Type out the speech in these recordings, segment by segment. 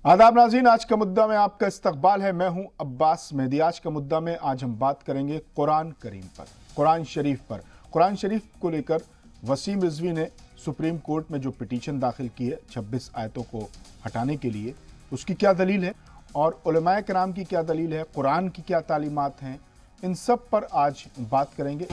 आदाब नाज़रीन, आज का मुद्दा में आपका इस्तकबाल है। मैं हूं अब्बास मेहदी। आज का मुद्दा में आज हम बात करेंगे कुरान करीम पर, कुरान शरीफ पर। कुरान शरीफ को लेकर वसीम रिजवी ने सुप्रीम कोर्ट में जो पिटीशन दाखिल की है 26 आयतों को हटाने के लिए, उसकी क्या दलील है और उलमाए किराम की क्या दलील है, कुरान की क्या तालीमात हैं, इन सब पर आज बात करेंगे।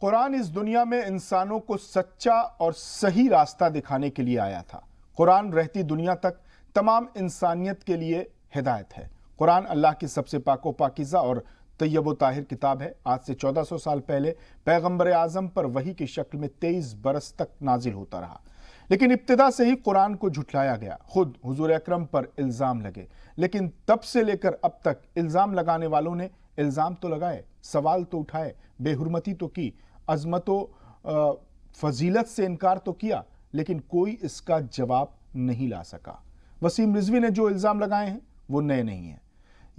कुरान इस दुनिया में इंसानों को सच्चा और सही रास्ता दिखाने के लिए आया था। कुरान रहती दुनिया तक तमाम इंसानियत के लिए हिदायत है। कुरान अल्लाह की सबसे पाको पाकीज़ा और तैयब व ताहिर किताब है। आज से 1400 साल पहले पैगंबर आज़म पर वही की शक्ल में 23 बरस तक नाजिल होता रहा, लेकिन इब्तिदा से ही कुरान को झुठलाया गया। खुद हुजूर अकरम पर इल्ज़ाम लगे, लेकिन तब से लेकर अब तक इल्ज़ाम लगाने वालों ने इल्ज़ाम तो लगाए, सवाल तो उठाए, बेहुरमती तो की, अजमत व फजीलत से इनकार तो किया, लेकिन कोई इसका जवाब नहीं ला सका। वसीम रिजवी ने जो इल्ज़ाम लगाए हैं वो नए नहीं हैं।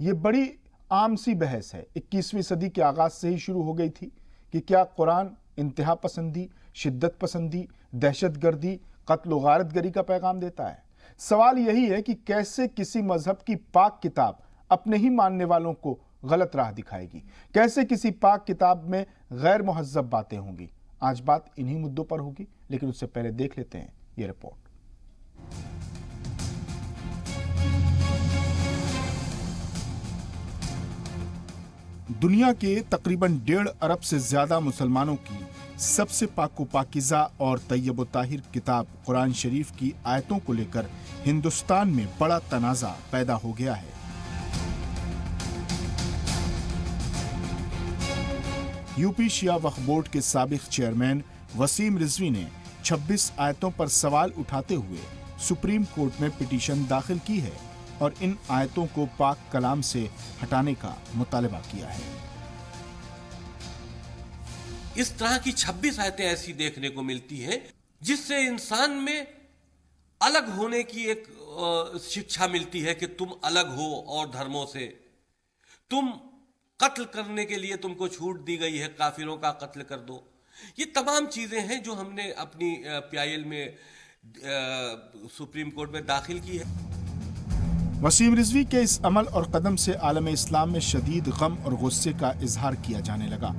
ये बड़ी आम सी बहस है, 21वीं सदी के आगाज़ से ही शुरू हो गई थी कि क्या कुरान इंतहा पसंदी, शिद्दत पसंदी, दहशत गर्दी, कत्ल व गारतगरी का पैगाम देता है। सवाल यही है कि कैसे किसी मजहब की पाक किताब अपने ही मानने वालों को गलत राह दिखाएगी, कैसे किसी पाक किताब में गैर मुहज्जब बातें होंगी। आज बात इन्हीं मुद्दों पर होगी, लेकिन उससे पहले देख लेते हैं ये रिपोर्ट। दुनिया के तकरीबन 1.5 अरब से ज्यादा मुसलमानों की सबसे पाको पाकीज़ा और तैयब व ताहिर किताब कुरान शरीफ की आयतों को लेकर हिंदुस्तान में बड़ा तनाज़ा पैदा हो गया है। यूपी शिया वक्फ बोर्ड के साबिक चेयरमैन वसीम रिजवी ने 26 आयतों पर सवाल उठाते हुए सुप्रीम कोर्ट में पिटीशन दाखिल की है और इन आयतों को पाक कलाम से हटाने का मुतालबा किया है। इस तरह की 26 आयतें ऐसी देखने को मिलती हैं जिससे इंसान में अलग होने की एक शिक्षा मिलती है कि तुम अलग हो और धर्मों से, तुम कत्ल करने के लिए तुमको छूट दी गई है, काफिरों का कत्ल कर दो। ये तमाम चीजें हैं जो हमने अपनी पीआईएल में सुप्रीम कोर्ट में दाखिल की है। वसीम रिजवी के इस अमल और कदम से आलम इस्लाम में शदीद गम और गुस्से का इजहार किया जाने लगा।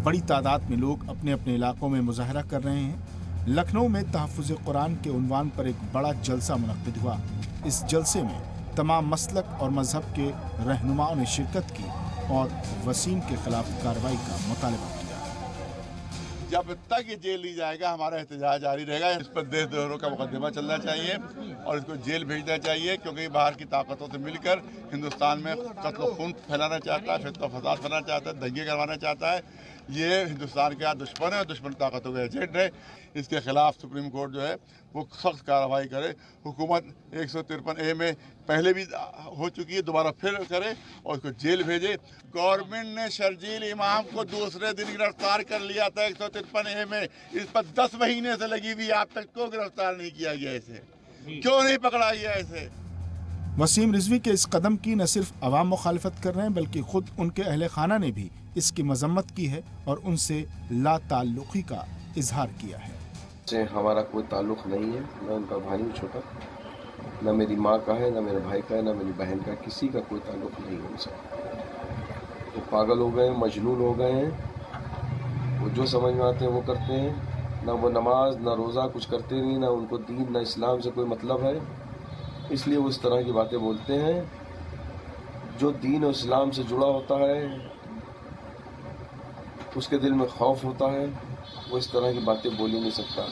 बड़ी तादाद में लोग अपने अपने इलाकों में मुजाहरा कर रहे हैं। लखनऊ में तहफ़्फ़ुज़ कुरान के उन्वान पर एक बड़ा जलसा मुनक़्क़िद हुआ। इस जलसे में तमाम मसलक और मजहब के रहनुमाओं ने शिरकत की और वसीम के खिलाफ कार्रवाई का मुतालबा किया। जब तक ये जेल नहीं जाएगा हमारा एहतजाज जारी रहेगा। इस पर देशद्रोह का मुकदमा चलना चाहिए और इसको जेल भेजना चाहिए, क्योंकि बाहर की ताकतों से मिलकर हिंदुस्तान में कत्ल खून फैलाना चाहता है, फितना फसाद फैलाना चाहता है, दंगे करवाना चाहता है। ये हिंदुस्तान का दुश्मन है, दुश्मन ताकतों का एजेंट है। इसके खिलाफ सुप्रीम कोर्ट जो है वो सख्त कार्रवाई करे। हुकूमत 153A में पहले भी हो चुकी है, दोबारा फिर करे और उसको जेल भेजे। गवर्नमेंट ने शर्जील इमाम को दूसरे दिन गिरफ्तार कर लिया था 153A में। इस पर 10 महीने से लगी हुई, आप तक क्यों गिरफ्तार नहीं किया गया? इसे क्यों नहीं पकड़ा गया? इसे वसीम रिजवी के इस कदम की न सिर्फ अवाम मुखालफत कर रहे हैं, बल्कि खुद उनके अहले खाना ने भी इसकी मजम्मत की है और उनसे ला ताल्लुकी का इजहार किया है। से हमारा कोई ताल्लुक नहीं है, न उनका भाई हूँ छोटा, न मेरी माँ का है, न मेरे भाई का है, न मेरी बहन का, किसी का कोई ताल्लुक नहीं है उनसे। वो पागल हो गए हैं, मजनून हो गए हैं। वो जो समझ में आते हैं वो करते हैं। न वो नमाज न रोज़ा कुछ करते नहीं, न उनको दीन न इस्लाम से कोई मतलब है, इसलिए वो इस तरह की बातें बोलते हैं। जो दीन और इस्लाम से जुड़ा होता है उसके दिल में खौफ होता है, वो इस तरह की बातें बोल ही नहीं सकता।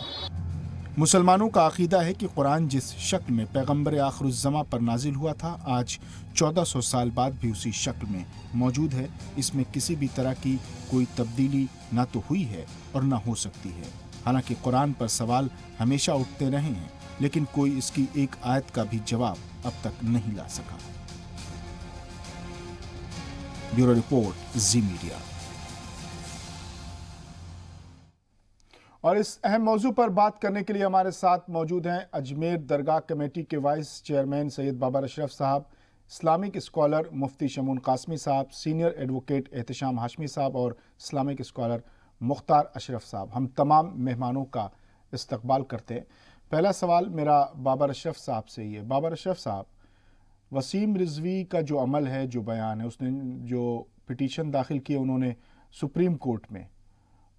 मुसलमानों का अकीदा है कि कुरान जिस शक्ल में पैगंबर आखिरुज़्ज़मा पर नाजिल हुआ था, आज 1400 साल बाद भी उसी शक्ल में मौजूद है। इसमें किसी भी तरह की कोई तब्दीली ना तो हुई है और ना हो सकती है। हालांकि कुरान पर सवाल हमेशा उठते रहे हैं, लेकिन कोई इसकी एक आयत का भी जवाब अब तक नहीं ला सका। ब्यूरो रिपोर्ट, जी मीडिया। اور اس اہم موضوع پر بات کرنے کے لیے ہمارے ساتھ موجود ہیں اجمیر درگاہ کمیٹی کے وائس چیئرمین سید بابر اشرف صاحب، اسلامک اسکالر مفتی شمعون قاسمی صاحب، سینئر ایڈوکیٹ احتشام ہاشمی صاحب اور اسلامک اسکالر مختار اشرف صاحب۔ ہم تمام مہمانوں کا استقبال کرتے ہیں۔ پہلا سوال میرا بابر اشرف صاحب سے ہی ہے۔ بابر اشرف صاحب، وسیم رضوی کا جو عمل ہے، جو بیان ہے، اس نے جو پٹیشن داخل کی انہوں نے سپریم کورٹ میں،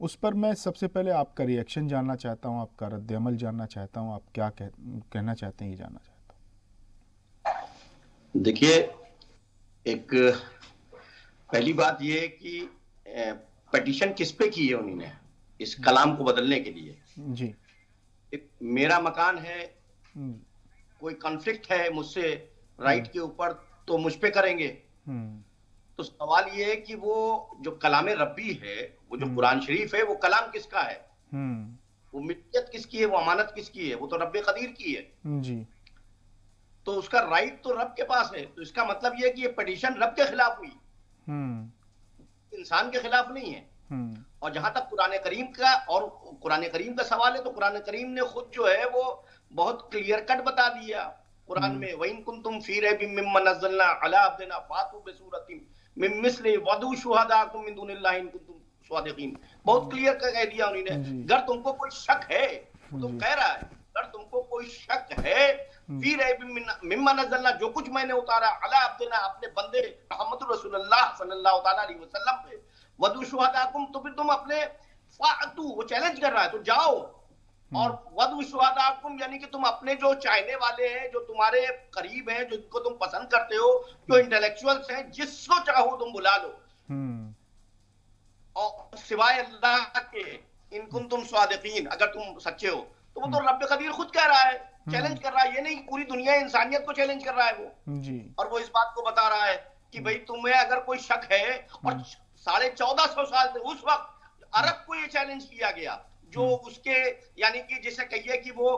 اس پر میں سب سے پہلے آپ کا ری ایکشن جاننا چاہتا ہوں، آپ کا رد عمل جاننا چاہتا ہوں، آپ کیا کہنا چاہتے ہیں یہ جاننا چاہتا ہوں۔ دیکھیے، ایک پہلی بات یہ ہے کہ پٹیشن کس پہ کی ہے انہوں نے، اس کلام کو بدلنے کے لیے۔ جی، میرا مکان ہے، کوئی کنفلکٹ ہے مجھ سے رائٹ کے اوپر تو مجھ پہ کریں گے۔ تو سوال یہ ہے کہ وہ جو کلام ربی ہے، وہ جو قرآن شریف ہے، وہ کلام کس کا ہے؟ وہ ملکیت کس کی ہے؟ وہ امانت کس کی ہے؟ وہ تو رب قدیر کی ہے۔ جی، تو اس کا رائٹ تو رب کے پاس ہے۔ تو اس کا مطلب یہ ہے کہ یہ پٹیشن رب کے خلاف ہوئی، انسان کے خلاف نہیں ہے۔ اور جہاں تک قرآن کریم کا سوال ہے، تو قرآن کریم نے خود جو ہے وہ بہت کلیئر کٹ بتا دیا قرآن میں، وَإِن كُنتُمْ فِي رَيْبٍ مِّمَّا نَزَّلْنَا عَلَىٰ عَبْدِنَا فَأْتُوا بِسُورَةٍ مِّن مِّثْلِهِ وَادْعُوا شُهَدَاءَكُم مِّن دُونِ اللَّهِ إِن كُنتُمْ صَادِقِينَ۔ بہت کلیئر کہہ دیا انہوں نے۔ اگر تم کو کوئی شک ہے، تو کہہ رہا ہے اگر تم کو کوئی شک ہے، فی ریب مما نزلنا، جو کچھ میں نے اتارا، علی عبدنا، اپنے بندے محمد رسول اللہ صلی اللہ تعالیٰ علیہ وسلم پہ، وَادْعُوا شُهَدَاءَكُم، تو پھر تم اپنے فَأْتُوا، وہ چیلنج کر رہا ہے، تو جاؤ، اور وَادْعُوا شُهَدَاءَكُم یعنی کہ تم اپنے جو چاہنے والے ہیں، جو تمہارے قریب ہیں، جن کو تم پسند کرتے ہو، جو انٹلیکچوئلز ہیں، جس کو چاہو تم بلا لو، اور سوائے اللہ کے، ان کنتم صادقین، اگر تم سچے ہو۔ تو وہ تو رب قدیر خود کہہ رہا ہے، چیلنج کر رہا ہے، یہ نہیں پوری دنیا انسانیت کو چیلنج کر رہا ہے وہ جی، اور وہ اس بات کو بتا رہا ہے کہ بھئی تمہیں اگر کوئی شک ہے، اور 1450 سال سے اس وقت عرب کو یہ چیلنج کیا گیا، جو اس کے یعنی کہ جسے کہیے کہ وہ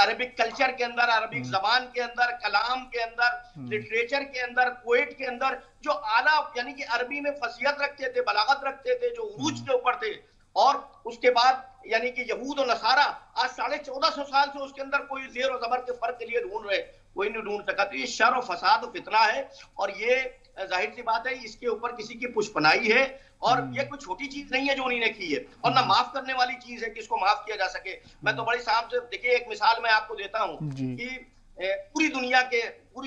عربک کلچر کے اندر، عربک زبان کے اندر، کلام کے اندر، لٹریچر کے اندر، پوئٹ کے اندر جو اعلیٰ یعنی کہ عربی میں فصیحت رکھتے تھے، بلاغت رکھتے تھے، جو عروج کے اوپر تھے، اور اس کے بعد یعنی کہ یہود و نصارہ آج 1450 سال سے اس کے اندر کوئی زیر و زبر کے فرق کے لیے ڈھونڈ رہے، کوئی نہیں ڈھونڈ سکا۔ تو یہ شر و فساد و فتنہ ہے، اور یہ ظاہر سی بات ہے اس کے اوپر کسی کی پشپنائی ہے، اور یہ کوئی چھوٹی چیز نہیں ہے جو انہوں نے کی ہے، اور نہ معاف کرنے والی چیز ہے کہ اس کو معاف کیا جا سکے۔ میں تو بڑی صاحب سے دیکھیں، ایک مثال میں آپ کو دیتا ہوں کہ پوری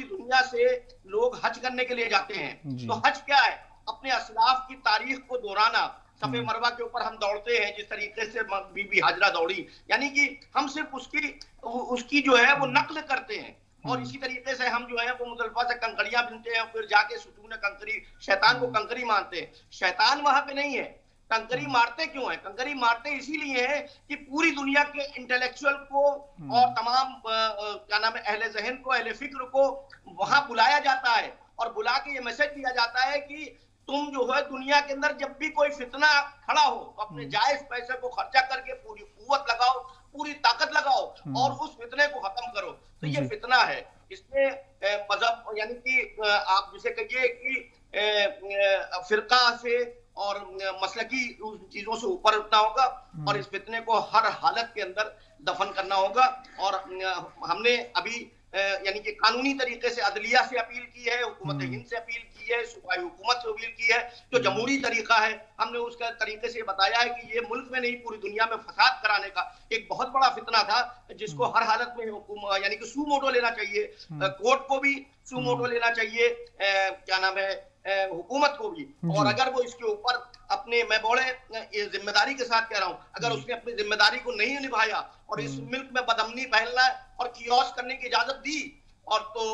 دنیا سے لوگ حج کرنے کے لیے جاتے ہیں، تو حج کیا ہے؟ اپنے اسلاف کی تاریخ کو دہرانا۔ صفے مروہ کے اوپر ہم دوڑتے ہیں جس طریقے سے بی بی ہاجرہ دوڑی، یعنی کہ ہم صرف اس کی جو ہے وہ نقل کرتے ہیں، اور اسی طریقے سے ہم جو ہے وہ مزدلفہ سے کنکریاں بنتے ہیں، پھر جا کے ستون کنکری، شیطان کو کنکری مانتے ہیں۔ شیطان وہاں پہ نہیں ہے۔ کنکری مارتے کیوں ہیں؟ کنکری مارتے اسی لیے ہیں کہ پوری دنیا کے انٹلیکچوئل کو اور تمام کیا نام ہے اہل ذہن کو، اہل فکر کو وہاں بلایا جاتا ہے، اور بلا کے یہ میسج دیا جاتا ہے کہ تم جو ہے دنیا کے اندر جب بھی کوئی فتنہ کھڑا ہو تو اپنے جائز پیسے کو خرچہ کر کے پوری قوت لگاؤ، پوری طاقت لگاؤ، اور اس فتنے کو ختم کرو۔ تو یہ فتنہ ہے، اس میں مذہب یعنی کہ آپ جسے کہیے کہ فرقہ سے اور مسلکی چیزوں سے اوپر اٹھنا ہوگا، اور اس فتنے کو ہر حالت کے اندر دفن کرنا ہوگا۔ اور ہم نے ابھی یعنی کہ قانونی طریقے سے عدلیہ سے اپیل کی ہے، حکومت ہند سے اپیل کی ہے، صوبائی حکومت سے اپیل کی ہے، جو جمہوری طریقہ ہے ہم نے اس کا طریقے سے بتایا ہے کہ یہ ملک میں نہیں پوری دنیا میں فساد کرانے کا ایک بہت بڑا فتنہ تھا، جس کو ہر حالت میں یعنی کہ سو موٹو لینا چاہیے، کورٹ کو بھی سو موٹو لینا چاہیے، کیا نام ہے حکومت کو بھی۔ اور اگر وہ اس کے اوپر اپنے، میں بڑے ذمہ داری کے ساتھ کہہ رہا ہوں، اگر اس نے اپنی ذمہ داری کو نہیں نبھایا اور اس ملک میں بدامنی پھیلنا اور کیوس کرنے کی اجازت دی، اور تو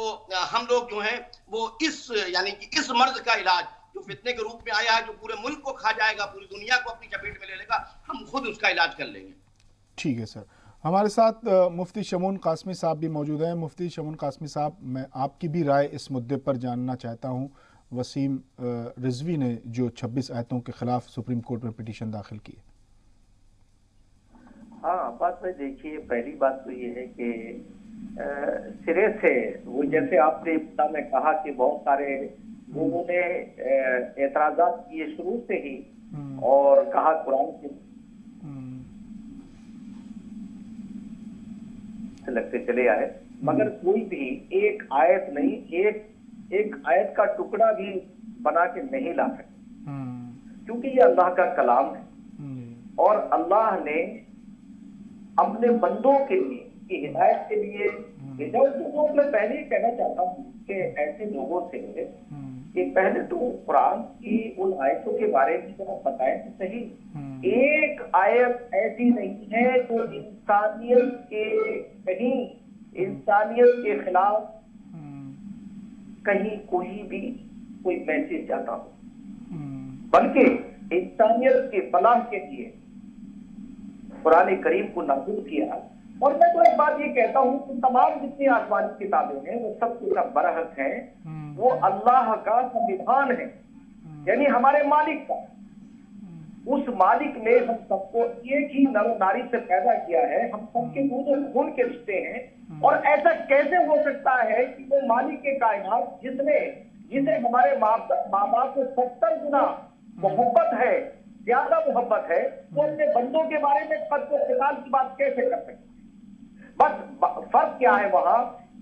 ہم لوگ جو ہیں وہ اس یعنی کہ اس مرض کا علاج جو فتنے کے روپ میں آیا ہے، جو پورے ملک کو کھا جائے گا، پوری دنیا کو اپنی چپیٹ میں لے لے گا، ہم خود اس کا علاج کر لیں گے۔ ٹھیک ہے سر، ہمارے ساتھ مفتی شمعون قاسمی صاحب بھی موجود ہیں۔ مفتی شمعون قاسمی صاحب، میں آپ کی بھی رائے اس مدعے پر جاننا چاہتا ہوں۔ وسیم رضوی نے جو 26 آیتوں کے خلاف سپریم کورٹ میں پٹیشن داخل کی ہے۔ ہاں، بات میں دیکھیے، پہلی بات تو یہ ہے کہ سرے سے وہ جیسے آپ نے ابتدا میں کہا کہ بہت سارے لوگوں نے اعتراضات کیے شروع سے ہی، اور کہا قرآن کے से लगते चले आए, मगर कोई भी एक आयत नहीं, एक आयत का टुकड़ा भी बना के नहीं ला सकते, क्योंकि ये अल्लाह का कलाम है और अल्लाह ने अपने बंदों के लिए की हिदायत के लिए भेजा। तो मैं पहले ही कहना चाहता हूँ कि ऐसे लोगों से कि पहले तो कुरान की उन आयतों के बारे में जरा बताएं तो सही। एक आयत ऐसी नहीं है जो इंसानियत के खिलाफ कहीं कोई मैसेज जाता हो, बल्कि इंसानियत के फलाह के लिए कुरान करीम को नाज़िल किया। और मैं तो एक बात ये कहता हूँ कि तमाम जितनी आसमानी किताबें हैं वो सब कुछ बरहक हैं, वो अल्लाह का संविधान है, यानी हमारे मालिक का। उस मालिक ने हम सबको एक ही नर नारी से पैदा किया है, हम सबके खून के रिश्ते हैं। और ऐसा कैसे हो सकता है कि वो मालिक के कायनात जिसे हमारे माँ बाप से 70 गुना मोहब्बत है, ज्यादा मोहब्बत है, वो अपने बंदों के बारे में क़त्ल की बात कैसे कर सकते? बस फर्क क्या है वहां,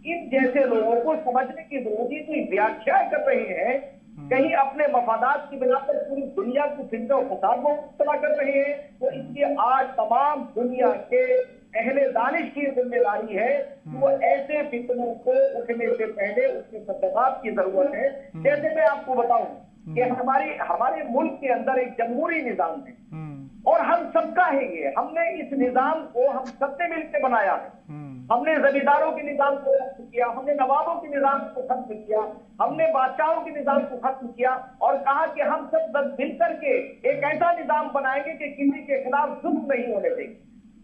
इन जैसे लोगों को समझने की जरूरत है। कोई व्याख्या कर रहे हैं, कहीं अपने मफादात की बिना पर पूरी दुनिया को फितने और फसाद में मुब्तला कर रहे हैं। तो इसलिए आज तमाम दुनिया के अहले दानिश की जिम्मेदारी है कि वो ऐसे फितनों को उठने से पहले उसके सतर्कता की जरूरत है। जैसे मैं आपको बताऊं कि हमारे मुल्क के अंदर एक जमहूरी निजाम है और हम सबका है ये। हमने इस निजाम को हम सबने मिलकर बनाया है। हमने जमींदारों के निजाम को खत्म किया, हमने नवाबों के निजाम को खत्म किया, हमने बादशाहों के निजाम को खत्म किया और कहा कि हम सब मिल करके एक ऐसा निजाम बनाएंगे कि किसी के खिलाफ जुल्म नहीं होने देंगे।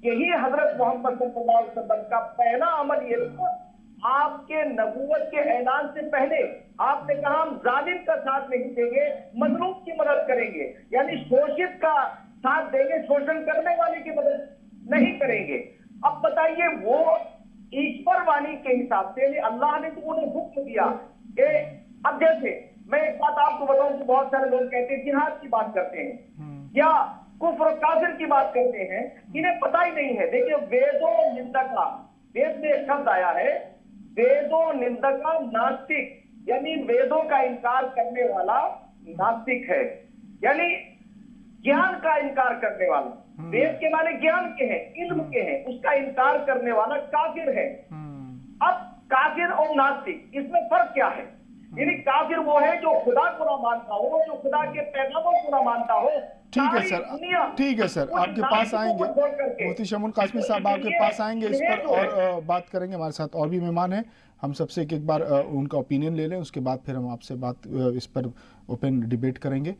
यही हजरत मोहम्मद सल्लल्लाहु अलैहि वसल्लम का पहला अमल ये था। आपके नबूवत के ऐलान से पहले आपने कहा हम जालिम का साथ नहीं देंगे, मजलूम की मदद करेंगे, यानी शोषित का साथ देंगे, शोषण करने वाले की मदद नहीं करेंगे। अब बताइए, वो ईश्वर वाणी के हिसाब से अल्लाह ने तो उन्हें हुक्म दिया कि अब जैसे मैं एक बात आपको बताऊं कि बहुत सारे लोग कहते हैं जिहाद की बात करते हैं या कुफ्र काफिर की बात करते हैं, इन्हें पता ही नहीं है। देखिए, वेदो निंदका, वेद में एक शब्द आया है, वेदो निंदका नास्तिक, यानी वेदों का इनकार करने वाला नास्तिक है, यानी ज्ञान का इनकार करने वाला। वेद के माने ज्ञान के हैं, इल्म के हैं, उसका इनकार करने वाला काफिर है। अब काफिर और नास्तिक, इसमें फर्क क्या है? यानी काफिर वो है जो खुदा को ना मानता हो, जो खुदा के पैगामों को ना मानता हो। ठीक है सर, आपके पास आएंगे मुफ्ती शमून कासमी साहब, आपके पास आएंगे इस पर और बात करेंगे। हमारे साथ और भी मेहमान हैं, हम सबसे एक बार उनका ओपिनियन ले लें, उसके बाद फिर हम आपसे बात इस पर ओपन डिबेट करेंगे।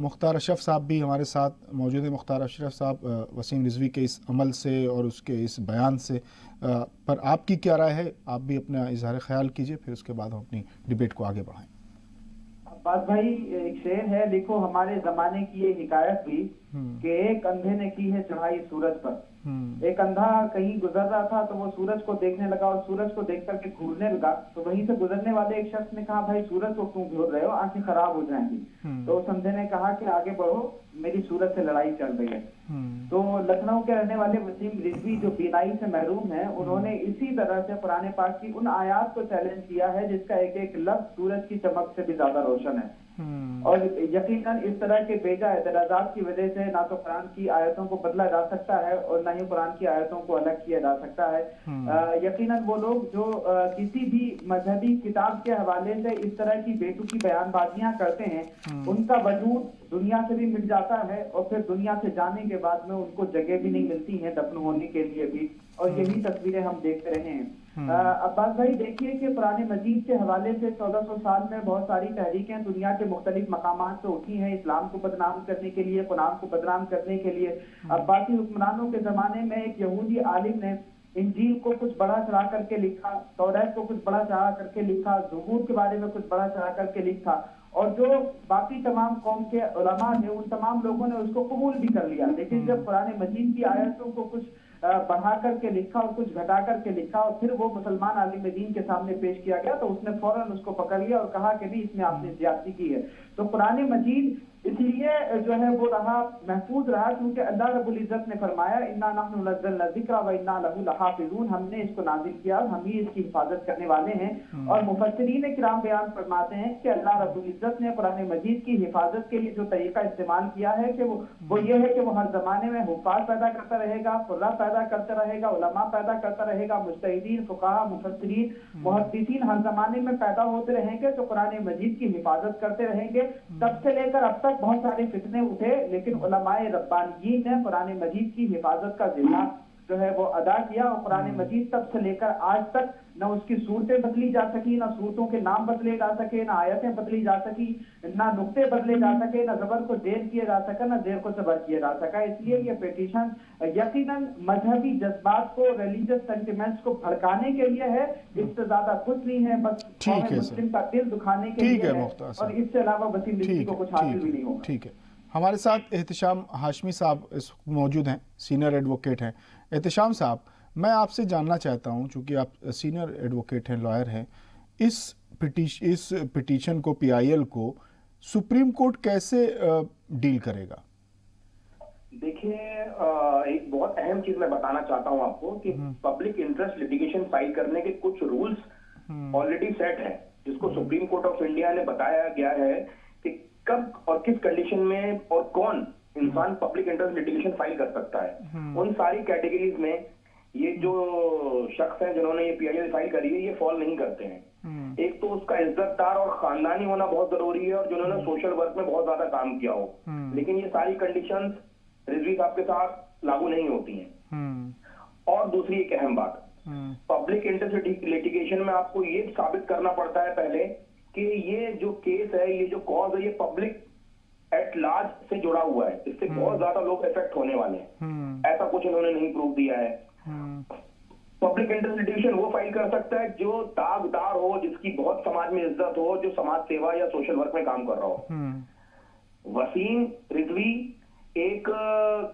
मुख्तार अशरफ साहब भी हमारे साथ मौजूद हैं। मुख्तार अशरफ साहब, वसीम रिजवी के इस अमल से और उसके इस बयान से पर आपकी क्या राय है? आप भी अपना इजहार ख्याल कीजिए, फिर उसके बाद हम अपनी डिबेट को आगे बढ़ाएं। अब्बास भाई, एक शेर है, देखो हमारे जमाने की ये हिकायत हुई कि एक अंधे ने की है चढ़ाई सूरज पर। एक अंधा कहीं गुजर रहा था तो वो सूरज को देखने लगा और सूरज को देख करके घूरने लगा। तो वहीं से गुजरने वाले एक शख्स ने कहा, भाई सूरज को क्यों घूर रहे हो, आंखें खराब हो जाएंगी। तो उस अंधे ने कहा कि आगे बढ़ो, मेरी सूरज से लड़ाई चल रही है। तो लखनऊ के रहने वाले वसीम रिजवी जो बीनाई से महरूम है, उन्होंने इसी तरह से कुरान पाक की उन आयात को चैलेंज किया है जिसका एक एक लफ्ज सूरज की चमक से भी ज्यादा रोशन है। और यकीनन इस तरह के बेजा एतराजात की वजह से ना तो कुरान की आयतों को बदला जा सकता है और ना ही कुरान की आयतों को अलग किया जा सकता है। यकीनन वो लोग जो किसी भी मजहबी किताब के हवाले से इस तरह की बेतुकी बयानबाजियां करते हैं, उनका वजूद दुनिया से भी मिट जाता है और फिर दुनिया से जाने के बाद में उनको जगह भी नहीं मिलती है दफन होने के लिए भी। और यही तस्वीरें हम देखते रहे हैं। अब्बास भाई, देखिए कि कुरान मजीद के हवाले से 1400 साल में बहुत सारी तहरीकें दुनिया के मुख्तलिफ मकामात से उठी हैं, इस्लाम को बदनाम करने के लिए, कुरान को बदनाम करने के लिए। अब्बासी हुक्मरानों के जमाने में एक यहूदी आलिम ने इंजील को कुछ बड़ा चढ़ा करके लिखा, तौरात को कुछ बड़ा चढ़ा करके लिखा, ज़बूर के बारे में कुछ बड़ा चढ़ा करके लिखा, और जो बाकी तमाम कौम के उलमा थे उन तमाम लोगों ने उसको कबूल भी कर लिया। लेकिन जब कुरान मजीद की आयतों को कुछ बढ़ा करके लिखा और कुछ घटा करके लिखा और फिर वो मुसलमान आलिम दीन के सामने पेश किया गया तो उसने फौरन उसको पकड़ लिया और कहा कि नहीं, इसमें आपने ज्यादती की है। तो कुरान मजीद इसलिए जो है वो रहा, महफूज रहा, क्योंकि अल्लाह रब्बुल इज्जत ने फरमाया इन्ना नहनु नज़्ज़लना ज़िक्रा व इन्ना लहु लहाफ़िज़ून, हमने इसको नाज़िल किया और हम ही इसकी हिफाजत करने वाले हैं। और मुफस्सिरीन किराम बयान फरमाते हैं कि अल्लाह रब्बुल इज्जत ने कुरान मजीद की हिफाजत के लिए जो तरीका इस्तेमाल किया है कि वो ये है कि वो हर जमाने में हुफ़ाज़ पैदा करता रहेगा, क़ुर्रा पैदा करता रहेगा, उलमा पैदा करता रहेगा, मुज्तहिदीन, फुक़हा, मुफस्सिरीन, मुहद्दिसीन हर जमाने में पैदा होते रहेंगे जो कुरान मजीद की हिफाजत करते रहेंगे। तब से लेकर अब तक बहुत सारे फितने उठे, लेकिन उलमाए रब्बानियीन ने कुरान मजीद की हिफाजत का जिम्मा जो है वो अदा किया। और कुरान मजीद तब से लेकर आज तक न उसकी सूरतें बदली जा सकी, न सूरतों के नाम बदले जा सके, न आयतें बदली जा सकी, न नुक्ते बदले जा सके, न जबर को जेर किया जा सका, न जेर को जबर किया जा सका। इसलिए ये पिटीशन यकीनन मजहबी जज्बात को, रिलीजियस सेंटिमेंट्स को भड़काने के लिए है, इससे ज्यादा कुछ नहीं है, बस मुस्लिम का दिल दुखाने के लिए है, और इससे अलावा वसीम रिजवी को कुछ हासिल भी नहीं होगा। ठीक है, हमारे साथ एहतिशाम हाशमी साहब मौजूद हैं, सीनियर एडवोकेट हैं। एहतिशाम साहब, मैं आपसे जानना चाहता हूं, चूंकि आप सीनियर एडवोकेट हैं, लॉयर हैं, इस पिटीशन को, PIL को सुप्रीम कोर्ट कैसे डील करेगा? देखिए, एक बहुत अहम चीज मैं बताना चाहता हूं आपको कि पब्लिक इंटरेस्ट लिटिगेशन फाइल करने के कुछ रूल्स ऑलरेडी सेट है, जिसको सुप्रीम कोर्ट ऑफ इंडिया ने बताया गया है कि कब और किस कंडीशन में और कौन इंसान पब्लिक इंटरेस्ट लिटिगेशन फाइल कर सकता है। उन सारी कैटेगरीज में ये जो शख्स हैं जिन्होंने ये PIL फाइल करी है, ये फॉल नहीं करते हैं। एक तो उसका इज्जतदार और खानदानी होना बहुत जरूरी है, और जिन्होंने सोशल वर्क में बहुत ज्यादा काम किया हो। लेकिन ये सारी कंडीशंस रिजवी साहब के साथ लागू नहीं होती हैं। और दूसरी एक अहम बात, पब्लिक इंटरेस्ट लिटिगेशन में आपको ये साबित करना पड़ता है पहले कि ये जो केस है, ये जो कॉज है, ये पब्लिक एट लार्ज से जुड़ा हुआ है, इससे बहुत ज्यादा लोग इफेक्ट होने वाले हैं। ऐसा कुछ इन्होंने नहीं प्रूव दिया है। पब्लिक इंटरेस्ट लिटिगेशन वो फाइल कर सकता है जो दागदार हो, जिसकी बहुत समाज में इज्जत हो, जो समाज सेवा या सोशल वर्क में काम कर रहा हो। वसीम रिजवी एक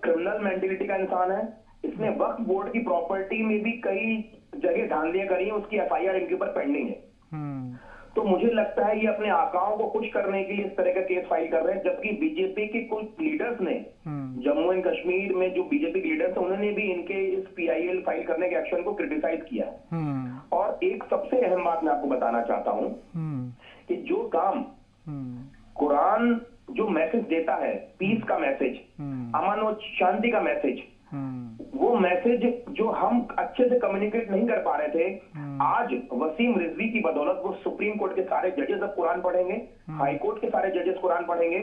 क्रिमिनल मेंटेलिटी का इंसान है। इसने वक्फ बोर्ड की प्रॉपर्टी में भी कई जगह धांधलियां करी हैं, उसकी FIR इनके ऊपर पेंडिंग है। तो मुझे लगता है ये अपने आकाओं को खुश करने के लिए इस तरह का केस फाइल कर रहे हैं, जबकि बीजेपी के कुछ लीडर्स ने, जम्मू एंड कश्मीर में जो बीजेपी के लीडर्स हैं, उन्होंने भी इनके इस PIL फाइल करने के एक्शन को क्रिटिसाइज किया। और एक सबसे अहम बात मैं आपको बताना चाहता हूं कि जो काम कुरान जो मैसेज देता है, पीस का मैसेज, अमन और शांति का मैसेज, वो मैसेज जो हम अच्छे से कम्युनिकेट नहीं कर पा रहे थे, आज वसीम रिजवी की बदौलत वो सुप्रीम कोर्ट के सारे जजेस अब कुरान पढ़ेंगे, हाई कोर्ट के सारे जजेस कुरान पढ़ेंगे,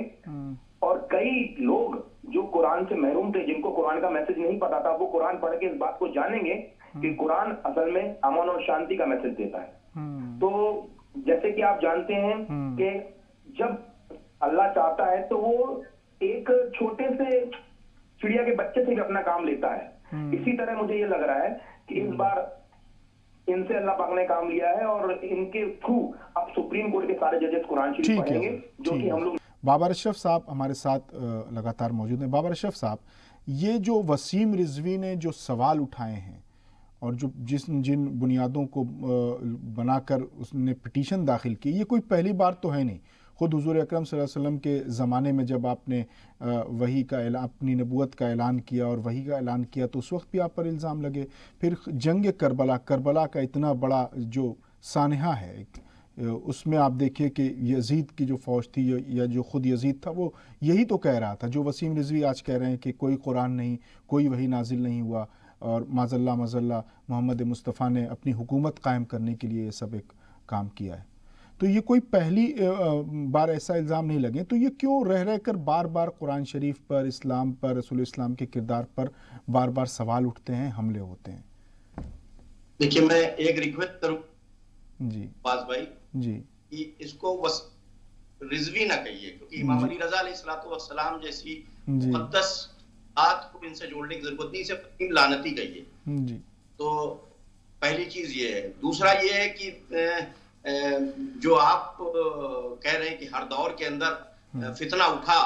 और कई लोग जो कुरान से महरूम थे, जिनको कुरान का मैसेज नहीं पता था, वो कुरान पढ़ के इस बात को जानेंगे कि कुरान असल में अमन और शांति का मैसेज देता है। तो जैसे कि आप जानते हैं कि जब अल्लाह चाहता है तो वो एक छोटे से चिड़िया के बच्चे से भी अपना काम लेता है। इसी तरह मुझे ये लग रहा है कि इस बार इनसे अल्लाह पाक ने काम लिया है, और इनके थ्रू अब सुप्रीम कोर्ट के सारे जजेस कुरान शरीफ पढ़ेंगे, जो कि हम लोग। बाबर अशरफ साहब हमारे साथ लगातार मौजूद हैं। बाबर अशरफ साहब, ये जो वसीम रिजवी ने जो सवाल उठाए हैं और जो जिन बुनियादों को बनाकर उसने पिटीशन दाखिल की, ये कोई पहली बार तो है नहीं। खुद हुजूर अकरम सल्लल्लाहु अलैहि वसल्लम के ज़माने में जब आपने वही का ऐलान, अपनी नबूवत का ऐलान किया और वही का ऐलान किया, तो उस वक्त भी आप पर इल्ज़ाम लगे। फिर जंग करबला का इतना बड़ा जो सानहा है, उसमें आप देखिए कि यजीद की जो फ़ौज थी, या जो ख़ुद यजीद था, वो यही तो कह रहा था जो वसीम रिजवी आज कह रहे हैं कि कोई कुरान नहीं, कोई वही नाजिल नहीं हुआ, और माज़ल्ला मोहम्मद मुस्तफ़ा ने अपनी हुकूमत कायम करने के लिए ये सब एक काम किया है। तो ये कोई पहली बार ऐसा इल्ज़ाम नहीं लगे, तो ये क्यों रह कर बार बार कुरान शरीफ पर, इस्लाम पर, रसूल इस्लाम के किरदार पर बार बार सवाल उठते हैं, हमले होते हैं? देखिए, मैं एक रिक्वेस्ट करूं जी पास भाई जी, कि इसको रिजवी ना कहिए, क्योंकि इमाम अली रज़ा अलैहिस्सलाम जैसी मुक़द्दस बात को इनसे जोड़ने की जरूरत नहीं, इसे फकीम लानती कहिए जी। तो पहली चीज ये है। दूसरा ये है कि जो आप कह रहे हैं कि हर दौर के अंदर फितना उठा,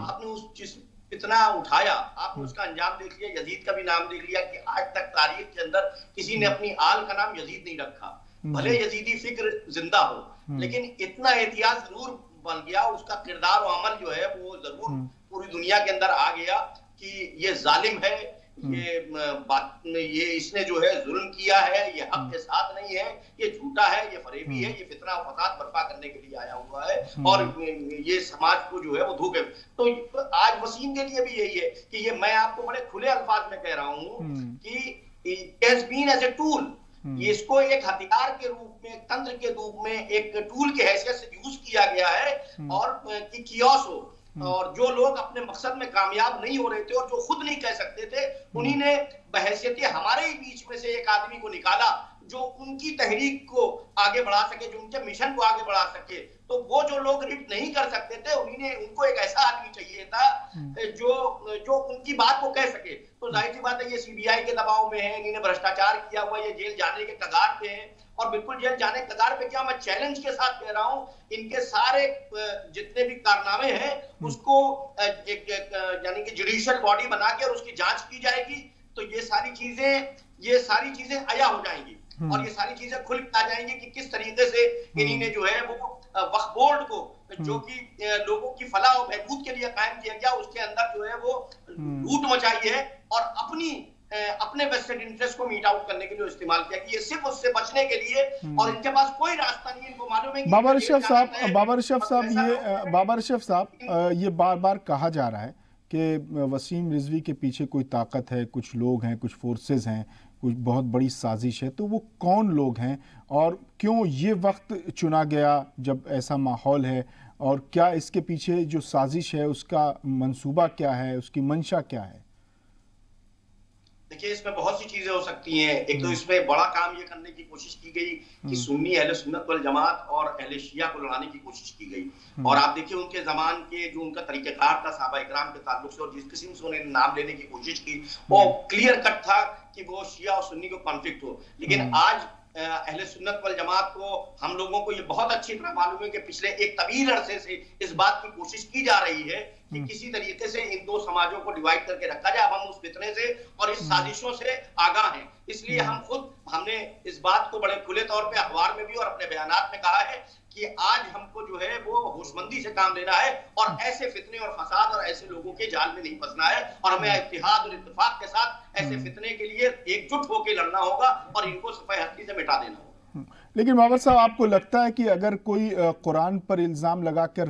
आपने उस जिस फितना उठाया, आपने उसका अंजाम देख लिया, यजीद का भी नाम देख लिया कि आज तक तारीख के अंदर किसी ने अपनी आल का नाम यजीद नहीं रखा। भले यजीदी फिक्र जिंदा हो, लेकिन इतना एहतियात जरूर बन गया, उसका किरदार और अमल जो है वो जरूर पूरी दुनिया के अंदर आ गया कि ये जालिम है, ये इसने जो है जुल्म किया है, ये हक के साथ नहीं है, ये झूठा है, ये फरेबी है, ये फितना और फसाद बर्पा करने के लिए आया हुआ है और ये समाज को जो है वो धोखे। तो आज वसीम के लिए भी यही है कि ये मैं आपको बड़े खुले अल्फाज में कह रहा हूँ कि it has been as a tool, इसको एक हथियार के रूप में, तंत्र के रूप में, एक टूल के हैसियत से यूज किया गया है और कि कियोस हो, और जो लोग अपने मकसद में कामयाब नहीं हो रहे थे और जो खुद नहीं कह सकते थे, उन्हीं ने बहैसियत हमारे ही बीच में से एक आदमी को निकाला जो उनकी तहरीक को आगे बढ़ा सके, जो उनके मिशन को आगे बढ़ा सके। तो वो जो लोग रीड नहीं कर सकते थे, उनको एक ऐसा आदमी चाहिए था जो उनकी बात को कह सके। तो जाहिर सी बात है ये सीबीआई के दबाव में है, इन्होंने भ्रष्टाचार किया हुआ, ये जेल जाने के कगार पे है, और बिल्कुल जेल जाने के कगार पे क्या, मैं चैलेंज के साथ कह रहा हूँ, इनके सारे जितने भी कारनामे हैं उसको यानी कि जुडिशियल बॉडी बना के और उसकी जांच की जाएगी, तो ये सारी चीजें आया हो जाएंगी और ये सारी चीजें खुल के आ जाएंगी कि किस तरीके से इन्हीं ने जो है वो वक्फ बोर्ड को, जो कि लोगों की फलाह और बहबूद के लिए कायम किया गया, उसके अंदर जो है वो लूट मचाई है और अपने वेस्टेड इंटरेस्ट को मीट आउट करने के लिए इस्तेमाल किया कि ये सिर्फ उससे बचने के लिए, और इनके पास कोई रास्ता नहीं है। इनको मालूम है कि बाबर अशरफ साहब, ये बार बार कहा जा रहा है कि वसीम रिजवी के पीछे कोई ताकत है, कुछ लोग हैं, कुछ फोर्सेस हैं, कुछ बहुत बड़ी साजिश है। तो वो कौन लोग हैं और क्यों ये वक्त चुना गया जब ऐसा माहौल है, और क्या इसके पीछे जो साजिश है उसका मंसूबा क्या है, उसकी मंशा क्या है? देखिए, इसमें बहुत सी चीजें हो सकती हैं। एक तो इसमें बड़ा काम ये करने की कोशिश की गई कि सुन्नी अहले सुन्नत वल जमात और अहले शिया को लड़ाने की कोशिश की गई। और आप देखिए उनके जमान के जो उनका तरीक़ेकार था सहाबा इकराम के ताल्लुक से, और जिस किस्म से उन्होंने नाम लेने की कोशिश की, वो क्लियर कट था कि वो शिया और सुन्नी को कॉन्फ्लिक्ट हो। लेकिन आज अहले सुन्नत वल जमात को, हम लोगों को ये बहुत अच्छी तरह मालूम है कि पिछले एक तवील अरसे से इस बात की कोशिश की जा रही है कि किसी तरीके से इन दो समाजों को डिवाइड करके रखा जाए। अब हम उस फितने से और इस साजिशों से आगाह हैं, इसलिए हमने इस बात को बड़े खुले तौर पे अखबार में भी और अपने बयानात में कहा है कि आज हमको जो है वो होशमंदी से काम लेना है और ऐसे फितने और फसाद और ऐसे लोगों के जाल में नहीं फंसना है, और हमें इत्तेहाद और इत्तेफाक के साथ ऐसे फितने के लिए एकजुट होकर लड़ना होगा और इनको सफाई हस्ती से मिटा देना होगा। लेकिन बाबर साहब, आपको लगता है कि अगर कोई कुरान पर इल्ज़ाम लगाकर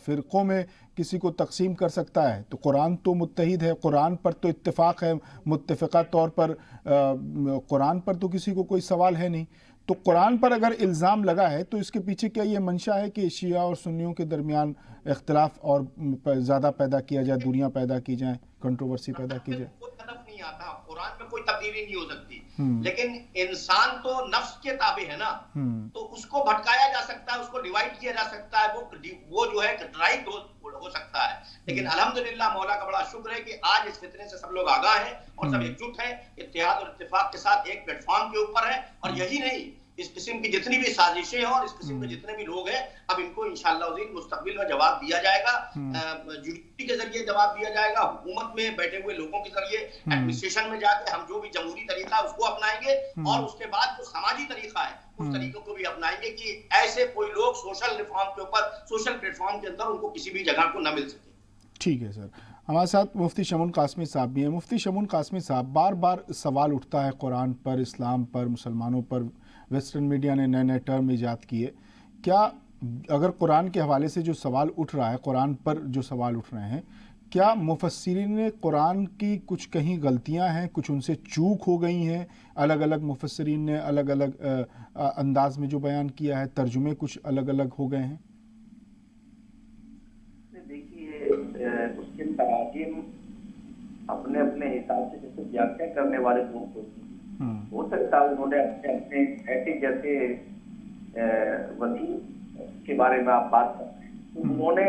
फ़िरक़ों में किसी को तकसीम कर सकता है, तो कुरान तो मुत्तहिद है, कुरान पर तो इत्तेफाक है, मुत्तफ़िक़ा तौर पर कुरान पर तो किसी को कोई सवाल है नहीं, तो कुरान पर अगर इल्ज़ाम लगा है तो इसके पीछे क्या ये मंशा है कि शिया और सुन्नियों के दरमियान इख्तिलाफ और ज़्यादा पैदा किया जाए, दूरियां पैदा की जाएं, कंट्रोवर्सी पैदा की जाए? कोई कदम नहीं आता, कुरान में कोई तब्दीली नहीं हो सकती, लेकिन इंसान तो नफ्स के ताबे है ना, तो उसको भटकाया जा सकता है, उसको डिवाइड किया जा सकता है, वो जो है राइट हो सकता है। लेकिन अल्हम्दुलिल्लाह मौला का बड़ा शुक्र है कि आज इस फितने से सब लोग आगाह हैं और सब एकजुट हैं, इत्तेहाद और इत्तेफाक के साथ एक प्लेटफॉर्म के ऊपर हैं। और यही नहीं, इस किस्म की जितनी भी साजिशें हैं और इस किस्म के जितने भी लोग हैं, अब इनको इंशाअल्लाह मुस्तकबिल में जवाब दिया जाएगा, जुडिशरी के जरिए जवाब दिया जाएगा, हुकूमत में बैठे हुए लोगों के जरिए, एडमिनिस्ट्रेशन में जाके हम जो भी जमहूरी तरीका है उसको अपनाएंगे, और उसके बाद जो समाजी तरीका है उस तरीकों को भी अपनाएंगे कि ऐसे कोई लोग सोशल रिफॉर्म के ऊपर, सोशल प्लेटफॉर्म के अंदर उनको किसी भी जगह को न मिल सके। ठीक है सर, हमारे साथ मुफ्ती शमून कासमी साहब भी हैं। मुफ्ती शमून कासमी साहब, बार बार सवाल उठता है कुरान पर, इस्लाम पर, मुसलमानों पर, वेस्टर्न मीडिया ने नए नए टर्म ईजाद किए। क्या अगर कुरान के हवाले से जो सवाल उठ रहा है, कुरान पर जो सवाल उठ रहे हैं, क्या मुफस्सिरीन कुरान की कुछ कहीं गलतियां हैं, कुछ उनसे चूक हो गई हैं? अलग अलग मुफस्सिरीन ने अलग अलग अंदाज में जो बयान किया है, तर्जुमे कुछ अलग अलग हो गए हैं? देखिए, उसके तराजिम अपने अपने हिसाब से जैसे व्याख्या करने वाले लोग होते हैं, हो सकता है उन्होंने अपने अपने ऐसे जैसे वसीम के बारे में आप बात कर रहे हैं, तो उन्होंने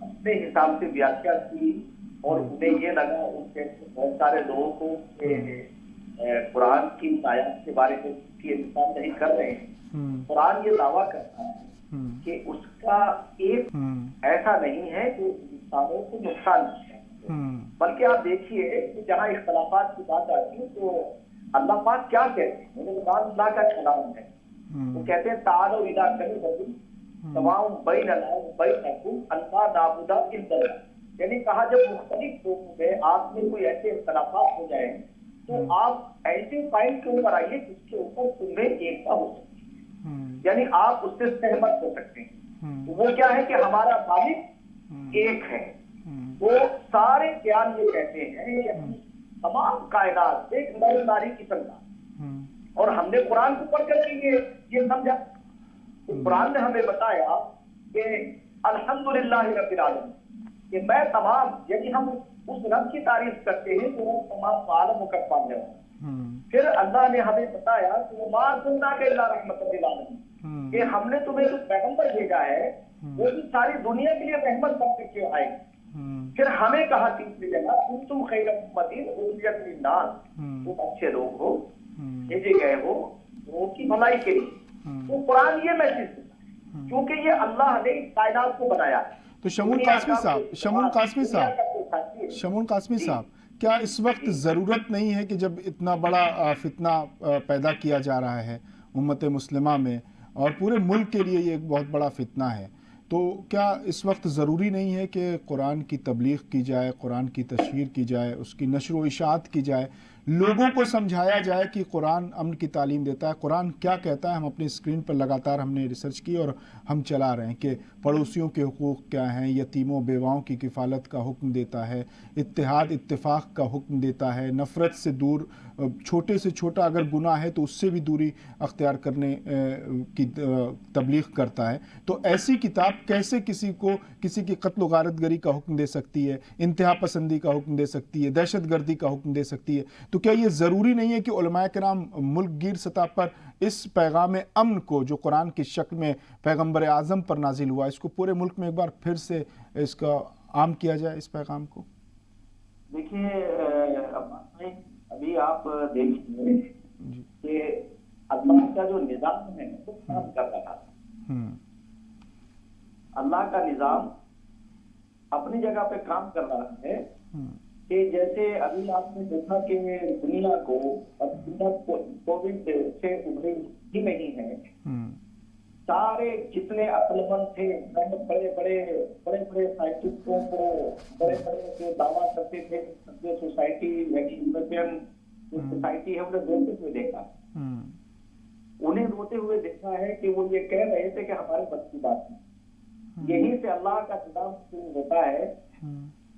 अपने हिसाब से व्याख्या की और उन्हें ये लगा, उनके बहुत सारे लोगों को कुरान की आयत के बारे में इंसान नहीं कर रहे हैं। कुरान ये दावा करता है कि उसका एक ऐसा नहीं है जो इंसानों को नुकसान है, बल्कि आप देखिए कि जहाँ इख्तलाफात की बात आती है तो अल्लाह पाक क्या कहते हैं, अल्लाह का कलाम है, वो कहते हैं तालो इला कलिमतिन तमाम बैनकुम अल्लाह नाबुदा इल्लल्लाह, यानी कहा जब मुख्तलिफ लोगों में आप में कोई ऐसे इख्तलाफात हो जाए तो आप ऐसे पॉइंट के ऊपर आइए जिसके ऊपर तुम्हें एकता हो सकती है, यानी आप उससे सहमत हो सकते हैं। तो वो क्या है कि हमारा मालिक एक है। वो सारे ज्ञान ये कहते हैं कि तमाम कायनात एक नर नारी की संतान, और हमने कुरान को पढ़ करके ये समझा। तो कुरान ने हमें बताया कि अल्हम्दुलिल्लाह रब्बिल आलमीन, कि मैं तमाम, यदि हम उस रब की तारीफ करते हैं तो वो तमाम आलम का पालने वाला। फिर अल्लाह ने हमें बताया कि वो मा कुन्ना के इल्ला रहमतल लिल आलमीन, कि हमने तुम्हें जो पैगंबर भेजा है वो भी सारी दुनिया के लिए रहमत बन करके आए। फिर हमें कहा तीसरी जगह कुंतुम खैरा उम्मतिन उखरिजत लिन्नास, तुम अच्छे लोग हो, भेजे गए हो लोगों की भलाई के लिए। तो कुरान ये मैसेज देता है, क्योंकि ये अल्लाह ने इस कायनात को बनाया है। तो शमून कासमी साहब, क्या इस वक्त ज़रूरत नहीं है कि जब इतना बड़ा फितना पैदा किया जा रहा है उम्मत मुस्लिमा में और पूरे मुल्क के लिए ये एक बहुत बड़ा फितना है, तो क्या इस वक्त ज़रूरी नहीं है कि कुरान की तबलीग की जाए, कुरान की तशहीर की जाए, उसकी नशर व इशाअत की जाए, लोगों को समझाया जाए कि कुरान अमन की तालीम देता है, कुरान क्या कहता है। हम अपनी स्क्रीन पर लगातार हमने रिसर्च की और हम चला रहे हैं कि पड़ोसियों के हुकूक क्या हैं, यतीमों बेवाओं की किफ़ालत का हुक्म देता है, इत्तेहाद इत्तेफाक का हुक्म देता है, नफ़रत से दूर, छोटे से छोटा अगर गुनाह है तो उससे भी दूरी अख्तियार करने की तबलीग करता है। तो ऐसी किताब कैसे किसी की कत्ल गारतगरी का हुक्म दे सकती है, इंतहा पसंदी का हुक्म दे सकती है, दहशत गर्दी का हुक्म दे सकती है? तो क्या ये ज़रूरी नहीं है कि उलमाए किराम मुल्क गिर सतह पर इस पैगाम अमन को जो कुरान की शक्ल में पैगंबर आज़म पर नाजिल हुआ, इसको पूरे मुल्क में एक बार फिर से इसका आम किया जाए, इस पैगाम को? देखिए अभी आप देखिए कि अल्लाह का जो निज़ाम है वो काम कर रहा है। अल्लाह का निज़ाम अपनी जगह पे काम कर रहा है कि जैसे अभी आपने देखा कि दुनिया को कोविड से उभरी ही नहीं है। सारे जितने अक्लमंद थे, बड़े बड़े साइंटिस्टों को, बड़े जो दावा करते थे जो सोसाइटी यूरोपियन सोसाइटी है, उन्हें रोते हुए देखा। उन्हें रोते हुए देखा है कि वो ये कह रहे थे कि हमारे बस की बात नहीं। यहीं से अल्लाह का निज़ाम शुरू होता है।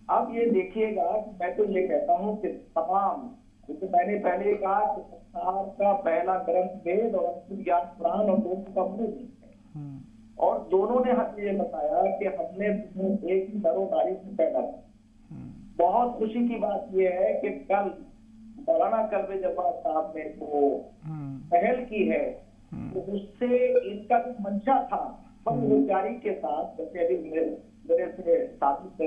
अब ये देखिएगा कि मैं तो ये कहता हूँ कि तमाम, जैसे मैंने पहले कहा कि संसार का पहला ग्रंथ वेद और अंतिम ज्ञान कुरान, और दोनों का मूल है। और दोनों ने हमें ये बताया कि हमने एक ही नर नारी से पैदा किया। बहुत खुशी की बात यह है कि कल मौलाना कल्बे जब्बार साहब ने वो पहल की है, तो उससे इनका जो मंशा था बदरुजारी के साथ, जैसे अभी मेरे से साबित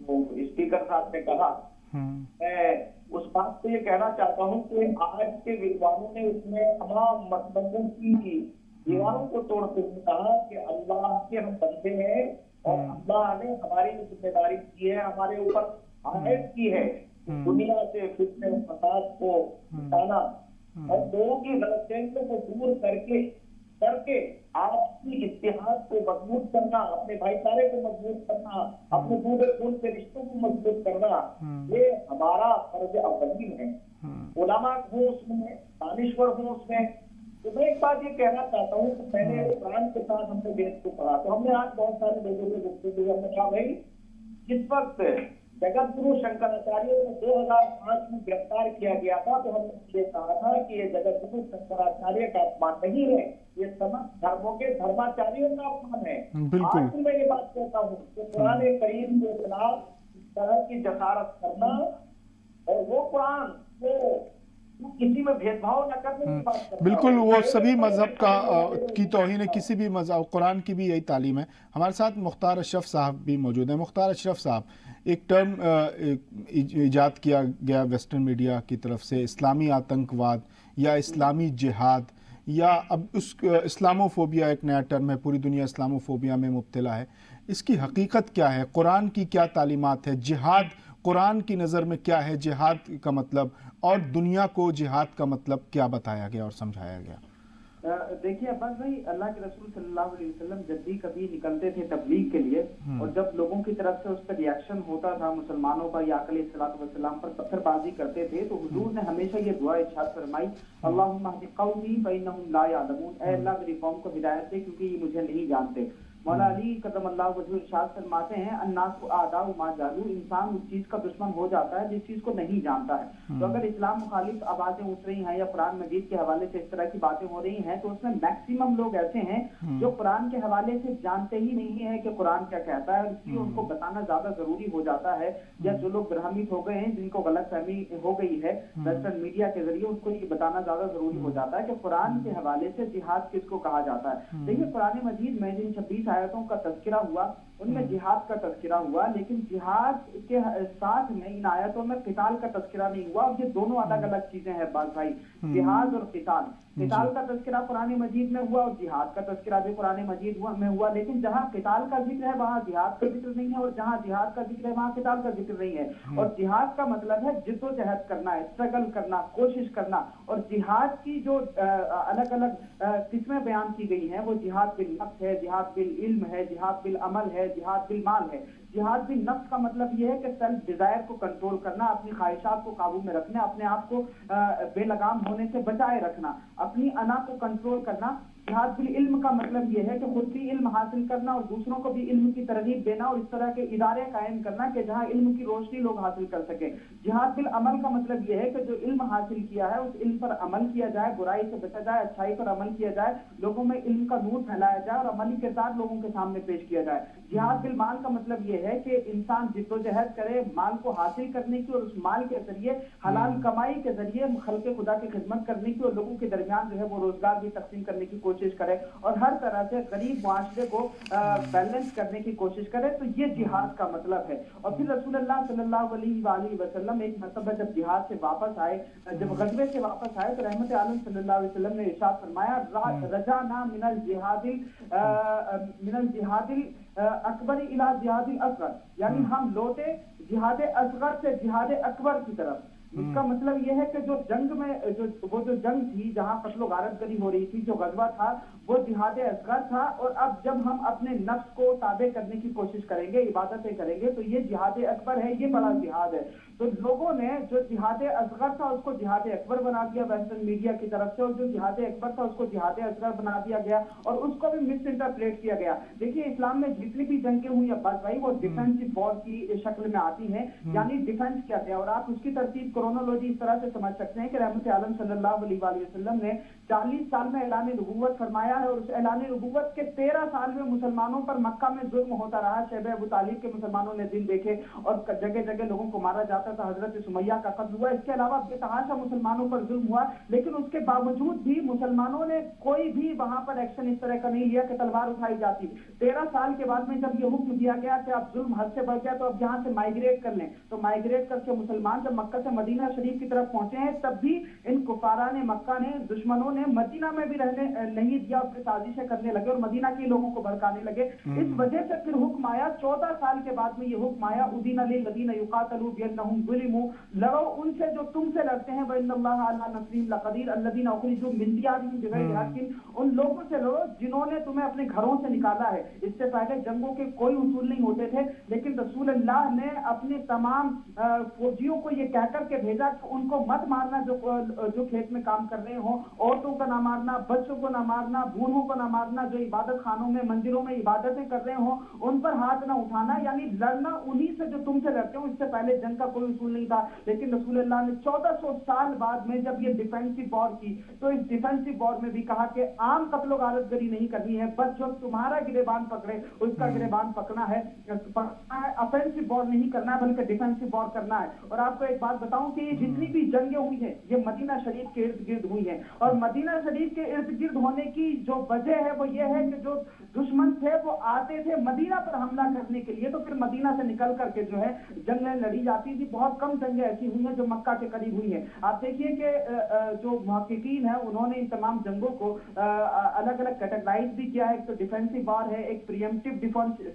स्पीकर साहब ने कहा, मैं उस बात को ये कहना चाहता हूँ कि आज के विद्वानों ने उसमें तमाम मतलबों की दीवारों को तोड़ते हुए कहा कि अल्लाह के हम बंदे हैं और अल्लाह ने हमारी जिम्मेदारी की है, हमारे ऊपर आयत की है दुनिया से फितने फसाद को हटाना और लोगों की गलतफहमियों को दूर करके आपसी इत्तेहाद को मजबूत करना, अपने भाईचारे को मजबूत करना, अपने दूर खून के रिश्तों को मजबूत करना, ये हमारा फर्ज अव्वली है। उलमा हो उसमें, दानिश्वर हो उसमें। तो मैं एक बात ये कहना चाहता हूँ कि पहले कुरान के साथ हमने वेद को पढ़ा, तो हमने आज बहुत सारे लोगों से गुफ्तगू हमने कहा भाई जिस वक्त जगत गुरु शंकराचार्य को 2005 में गिरफ्तार किया गया था, तो हमने ये कहा था कि ये जगत गुरु शंकराचार्य का अपमान नहीं है, ये समस्त धर्मों के धर्माचार्यों का अपमान है। आज भी मैं ये बात कहता हूँ कि कुरान करीम के खिलाफ इस तरह की जसारत करना और वो कुरान वो किसी में भेदभाव न करने की बात करना, बिल्कुल वो सभी मजहब की तौहीन है, किसी भी मजहब, कुरान की भी यही तालीम है। हमारे साथ मुख्तार अशरफ साहब भी मौजूद हैं। मुख्तार अशरफ साहब, एक टर्म इजाद किया गया वेस्टर्न मीडिया की तरफ से, इस्लामी आतंकवाद या इस्लामी जिहाद, या अब उस इस्लामोफोबिया एक नया टर्म है, पूरी दुनिया इस्लामोफोबिया में मुब्तला है। इसकी हकीकत क्या है? कुरान की क्या तालीमात है? जिहाद कुरान की नज़र में क्या है जिहाद का मतलब, और दुनिया को जिहाद का मतलब क्या बताया गया और समझाया गया? دیکھیے عباس بھائی، اللہ کے رسول صلی اللہ علیہ وسلم جب بھی کبھی نکلتے تھے تبلیغ کے لیے اور جب لوگوں کی طرف سے اس پر ریاکشن ہوتا تھا مسلمانوں پر یا آقا علیہ الصلوۃ والسلام پر پتھر بازی کرتے تھے، تو حضور نے ہمیشہ یہ دعا ارشاد فرمائی، اللہم اہد قومی فانہم لا یعلمون، اے اللہ میری قوم کو ہدایت دے کیونکہ یہ مجھے نہیں جانتے۔ مولا علی قدم اللہ وجہ ارشاد فرماتے ہیں الناس اعداء ما جہلوا، انسان اس چیز کا دشمن ہو جاتا ہے جس چیز کو نہیں جانتا ہے۔ تو اگر اسلام مخالف آوازیں اٹھ رہی ہیں یا قرآن مجید کے حوالے سے اس طرح کی باتیں ہو رہی ہیں تو اس میں میکسیمم لوگ ایسے ہیں جو قرآن کے حوالے سے جانتے ہی نہیں ہیں کہ قرآن کیا کہتا ہے، اس لیے ان کو بتانا زیادہ ضروری ہو جاتا ہے، یا جو لوگ برہمت ہو گئے ہیں جن کو غلط فہمی ہو گئی ہے ویسٹرن میڈیا کے ذریعے، ان کو یہ بتانا زیادہ ضروری ہو جاتا ہے کہ قرآن کے حوالے سے جہاد کس کو کہا جاتا ہے۔ دیکھیے قرآن مجید میں جن 26 آیتوں کا تذکرہ ہوا ان میں جہاد کا تذکرہ ہوا، لیکن جہاد کے ساتھ میں ان آیتوں میں قتال کا تذکرہ نہیں ہوا، اور یہ دونوں الگ الگ چیزیں ہیں عباس بھائی، جہاد اور قتال۔ قتال کا تذکرہ قرآن مجید میں ہوا اور جہاد کا تذکرہ بھی قرآن مجید میں ہوا، لیکن جہاں قتال کا ذکر ہے وہاں جہاد کا ذکر نہیں ہے، اور جہاں جہاد کا ذکر ہے وہاں قتال کا ذکر نہیں ہے۔ اور جہاد کا مطلب ہے جد و جہد کرنا ہے، اسٹرگل کرنا، کوشش کرنا، اور جہاد کی جو الگ الگ قسمیں بیان کی گئی ہیں وہ جہاد بالنفس ہے، جہاد بالعلم ہے، جہاد بالعمل ہے، جہاد بالمال ہے۔ جہاد بالنفس کا مطلب یہ ہے کہ سیلف ڈیزائر کو کنٹرول کرنا، اپنی خواہشات کو قابو میں رکھنا، اپنے آپ کو بے لگام ہونے سے بچائے رکھنا، اپنی انا کو کنٹرول کرنا۔ جہاد بالعلم کا مطلب یہ ہے کہ خود بھی علم حاصل کرنا اور دوسروں کو بھی علم کی ترغیب دینا، اور اس طرح کے ادارے قائم کرنا کہ جہاں علم کی روشنی لوگ حاصل کر سکیں۔ جہاد بالعمل کا مطلب یہ ہے کہ جو علم حاصل کیا ہے اس علم پر عمل کیا جائے، برائی سے بچا جائے، اچھائی پر عمل کیا جائے، لوگوں میں علم کا نور پھیلایا جائے اور عملی کردار لوگوں کے سامنے پیش کیا جائے۔ جہاد بالمال کا مطلب یہ ہے کہ انسان جد و جہد کرے مال کو حاصل کرنے کی، اور اس مال کے ذریعے حلال کمائی کے ذریعے خلق خدا کی خدمت کرنے کی، اور لوگوں کے درمیان جو ہے وہ روزگار بھی تقسیم کرنے کی کوشش کرے، اور ہر طرح سے غریب معاشرے کو بیلنس کرنے کی کوشش کرے، تو یہ جہاد کا مطلب ہے۔ اور پھر رسول اللہ صلی اللہ علیہ وآلہ وسلم ایک مرتبہ جب جہاد سے واپس آئے، جب غزوے سے واپس آئے، تو رحمت عالم صلی اللہ علیہ وسلم نے ارشاد فرمایا رجعنا من الجہاد اکبر الی جہاد الاصغر، یعنی ہم لوٹے جہاد اصغر سے جہاد اکبر کی طرف۔ اس کا مطلب یہ ہے کہ جو جنگ میں وہ جو جنگ تھی جہاں قتل و غارت گری ہو رہی تھی، جو غزوہ تھا وہ جہاد اصغر تھا، اور اب جب ہم اپنے نفس کو تابع کرنے کی کوشش کریں گے، عبادتیں کریں گے، تو یہ جہاد اکبر ہے، یہ بڑا جہاد ہے۔ تو لوگوں نے جو جہاد اصغر تھا اس کو جہاد اکبر بنا دیا ویسٹرن میڈیا کی طرف سے، اور جو جہاد اکبر تھا اس کو جہاد اصغر بنا دیا گیا، اور اس کو بھی مس انٹرپریٹ کیا گیا۔ دیکھیے اسلام میں جتنی بھی جنگیں ہوئی عباس بھائی وہ ڈیفینسو وار کی شکل میں آتی ہیں، یعنی ڈیفینس کیا ہے، اور آپ اس کی ترتیب کرونالوجی اس طرح سے سمجھ سکتے ہیں کہ رحمت عالم صلی اللہ علیہ وآلہ وسلم نے 40 سال میں اعلان نبوت فرمایا ہے، اور اس اعلان نبوت کے 13 سال میں مسلمانوں پر مکہ میں ظلم ہوتا رہا۔ شیبہ ابو طالب کے مسلمانوں نے دن دیکھے اور جگہ جگہ لوگوں کو مارا جاتا تھا، حضرت سمیہ کا قتل ہوا، اس کے علاوہ بے تحاشا مسلمانوں پر ظلم ہوا، لیکن اس کے باوجود بھی مسلمانوں نے کوئی بھی وہاں پر ایکشن اس طرح کا نہیں لیا کہ تلوار اٹھائی جاتی۔ 13 سال کے بعد میں جب یہ حکم دیا گیا کہ اب ظلم حد سے بڑھ گیا تو اب یہاں سے مائگریٹ کر لیں، تو مائگریٹ کر کے مسلمان جب مکہ سے مدینہ شریف کی طرف پہنچے ہیں تب بھی ان کفاران مکہ نے، دشمنوں نے مدینہ میں بھی رہنے نہیں دیا، اس کی سازشیں کرنے لگے اور مدینہ کے لوگوں کو بھڑکانے لگے۔ اس وجہ سے پھر حکم آیا 14 سال کے بعد میں یہ حکم آیا اذن للذین یقاتلون بانہم ظلموا، لڑو ان سے جو تم سے لڑتے ہیں، وان اللہ علی نصرہم لقدیر الذین اخرجوا من دیارہم بغیر حق، ان لوگوں سے لڑو جنہوں نے تمہیں اپنے گھروں سے نکالا ہے۔ اس سے پہلے جنگوں کے کوئی اصول نہیں ہوتے تھے، لیکن رسول اللہ نے اپنے تمام فوجیوں کو یہ کہہ کر کے بھیجا کہ ان کو مت مارنا جو کھیت میں کام کر رہے ہوں، عورتوں کو نہ مارنا، بچوں کو نہ مارنا، بوڑھوں کو نہ مارنا، جو عبادت خانوں میں مندروں میں عبادتیں کر رہے ہوں ان پر ہاتھ نہ اٹھانا، یعنی لڑنا انہی سے جو تم سے لڑتے ہو۔ اس سے پہلے جنگ کا کوئی اصول نہیں تھا، لیکن رسول اللہ نے 1400 سال بعد میں جب یہ ڈیفینسو وار کی تو اس ڈیفینسو وار میں بھی کہا کہ عام قتل و غارت گری نہیں کرنی ہے، بس جو تمہارا گریبان پکڑے اس کا گریبان پکڑنا ہے، افینسو وار نہیں کرنا ہے بلکہ ڈیفینسو وار کرنا ہے۔ اور آپ کو ایک بات بتاؤں کہ یہ جتنی بھی جنگیں ہوئی ہیں یہ مدینہ شریف کے ارد گرد ہوئی ہیں، اور مدینہ شریف کے ارد گرد ہونے کی جو وجہ ہے وہ یہ ہے کہ جو دشمن تھے وہ آتے تھے مدینہ پر حملہ کرنے کے لیے، تو پھر مدینہ سے نکل کر کے جو ہے جنگیں لڑی جاتی تھی۔ بہت کم جنگیں ایسی ہوئی ہیں جو مکہ کے قریب ہوئی ہیں۔ آپ دیکھیے کہ جو محققین ہیں انہوں نے ان تمام جنگوں کو الگ الگ کیٹیگرائز بھی کیا ہے، ایک تو ڈیفینسو وار ہے، ایک پریمپٹیو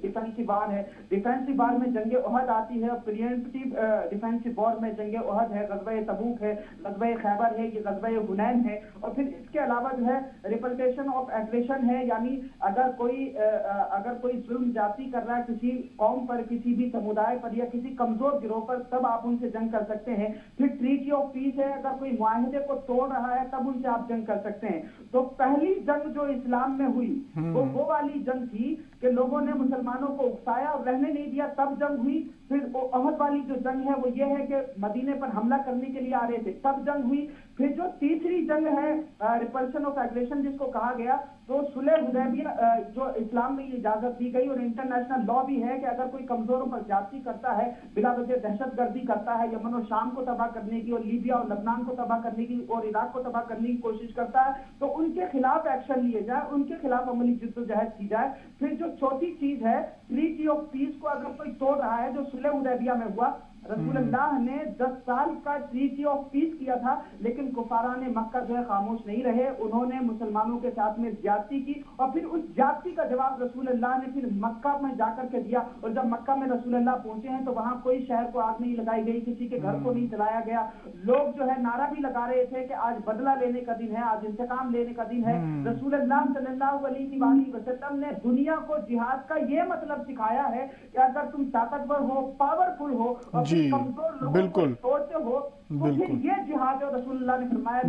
ڈیفینسو وار ہے۔ ڈیفینسو وار میں جنگ احد آتی ہے، اور پریمپٹیو ڈیفینسو وار میں جنگ احد अहद है, गज़वा तबूक है, गज़वा खैबर है, ये गज़वा हुनैन है। और फिर इसके अलावा जो है रिपल्टेशन ऑफ एग्रेशन है, यानी अगर कोई जुल्म जाती कर रहा है किसी कौम पर, किसी भी समुदाय पर या किसी कमजोर गिरोह पर, तब आप उनसे जंग कर सकते हैं। फिर ट्रीटी ऑफ पीस है, अगर कोई मुआहदे को तोड़ रहा है तब उनसे आप जंग कर सकते हैं। तो पहली जंग जो इस्लाम में हुई वो वाली जंग थी कि लोगों ने मुसलमानों को उकसाया और रहने नहीं दिया, तब जंग हुई। फिर वो अहद वाली जो जंग है वो ये है कि मदीने पर हमला करने के लिए आ रहे थे, तब जंग हुई। फिर जो तीसरी जंग है रिपल्शन ऑफ एग्रेशन जिसको कहा गया, तो सुलह हुदैबिया जो इस्लाम में ये इजाजत दी गई और इंटरनेशनल लॉ भी है कि अगर कोई कमजोरों पर ज्यादती करता है, बिला वजह दहशतगर्दी करता है, यमन और शाम को तबाह करने की और लीबिया और लबनान को तबाह करने की और इराक को तबाह करने की कोशिश करता है, तो उनके खिलाफ एक्शन लिए जाए, उनके खिलाफ अमली जिद्दोजहद की जाए। फिर जो चौथी चीज है ट्रीटी ऑफ पीस को अगर कोई तोड़ रहा है, जो सुलह हुदैबिया में हुआ, रसूलुल्लाह ने 10 साल का ट्रीटी ऑफ पीस किया था, लेकिन कुफाराने मक्का जो है खामोश नहीं रहे, उन्होंने मुसलमानों के साथ में ज्यादती की और फिर उस ज्यादती का जवाब रसूलुल्लाह ने फिर मक्का में जाकर के दिया। और जब मक्का में रसूलुल्लाह पहुंचे हैं तो वहां कोई शहर को आग नहीं लगाई गई, किसी के घर को नहीं जलाया गया। लोग जो है नारा भी लगा रहे थे कि आज बदला लेने का दिन है, आज इंतकाम लेने का दिन है। रसूलुल्लाह सल्लल्लाहु अलैहि वसल्लम ने दुनिया को जिहाद का ये मतलब सिखाया है कि अगर तुम ताकतवर हो, पावरफुल हो और कमजोर लोगों को तोड़ते हो, तो फिर ये जिहाद है। रसूलुल्लाह ने फरमाया